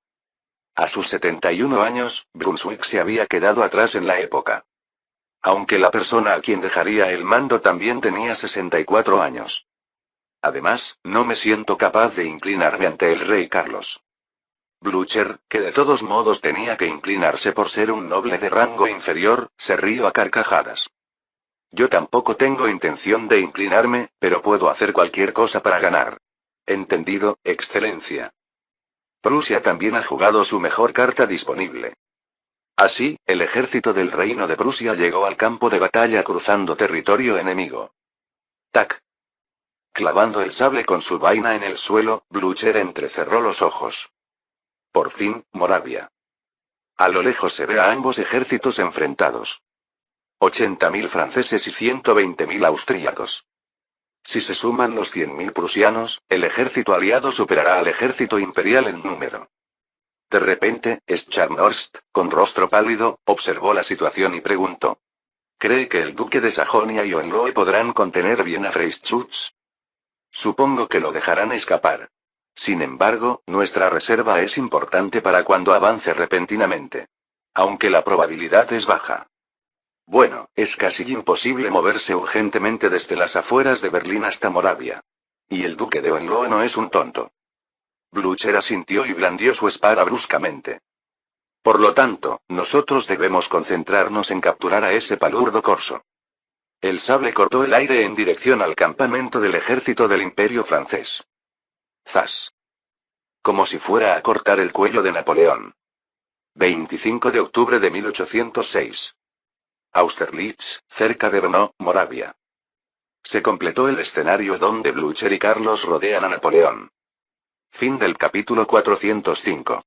A sus 71 años, Brunswick se había quedado atrás en la época. Aunque la persona a quien dejaría el mando también tenía 64 años. Además, no me siento capaz de inclinarme ante el rey Carlos. Blücher, que de todos modos tenía que inclinarse por ser un noble de rango inferior, se rió a carcajadas. Yo tampoco tengo intención de inclinarme, pero puedo hacer cualquier cosa para ganar. Entendido, Excelencia. Prusia también ha jugado su mejor carta disponible. Así, el ejército del Reino de Prusia llegó al campo de batalla cruzando territorio enemigo. ¡Tac! Clavando el sable con su vaina en el suelo, Blücher entrecerró los ojos. Por fin, Moravia. A lo lejos se ve a ambos ejércitos enfrentados. 80.000 franceses y 120.000 austríacos. Si se suman los 100.000 prusianos, el ejército aliado superará al ejército imperial en número. De repente, Scharnhorst, con rostro pálido, observó la situación y preguntó. ¿Cree que el duque de Sajonia y Hohenlohe podrán contener bien a Freischütz? Supongo que lo dejarán escapar. Sin embargo, nuestra reserva es importante para cuando avance repentinamente. Aunque la probabilidad es baja. Bueno, es casi imposible moverse urgentemente desde las afueras de Berlín hasta Moravia. Y el duque de Hohenlohe no es un tonto. Blücher asintió y blandió su espada bruscamente. Por lo tanto, nosotros debemos concentrarnos en capturar a ese palurdo corso. El sable cortó el aire en dirección al campamento del ejército del Imperio francés. ¡Zas! Como si fuera a cortar el cuello de Napoleón. 25 de octubre de 1806. Austerlitz, cerca de Brno, Moravia. Se completó el escenario donde Blücher y Carlos rodean a Napoleón. Fin del capítulo 405.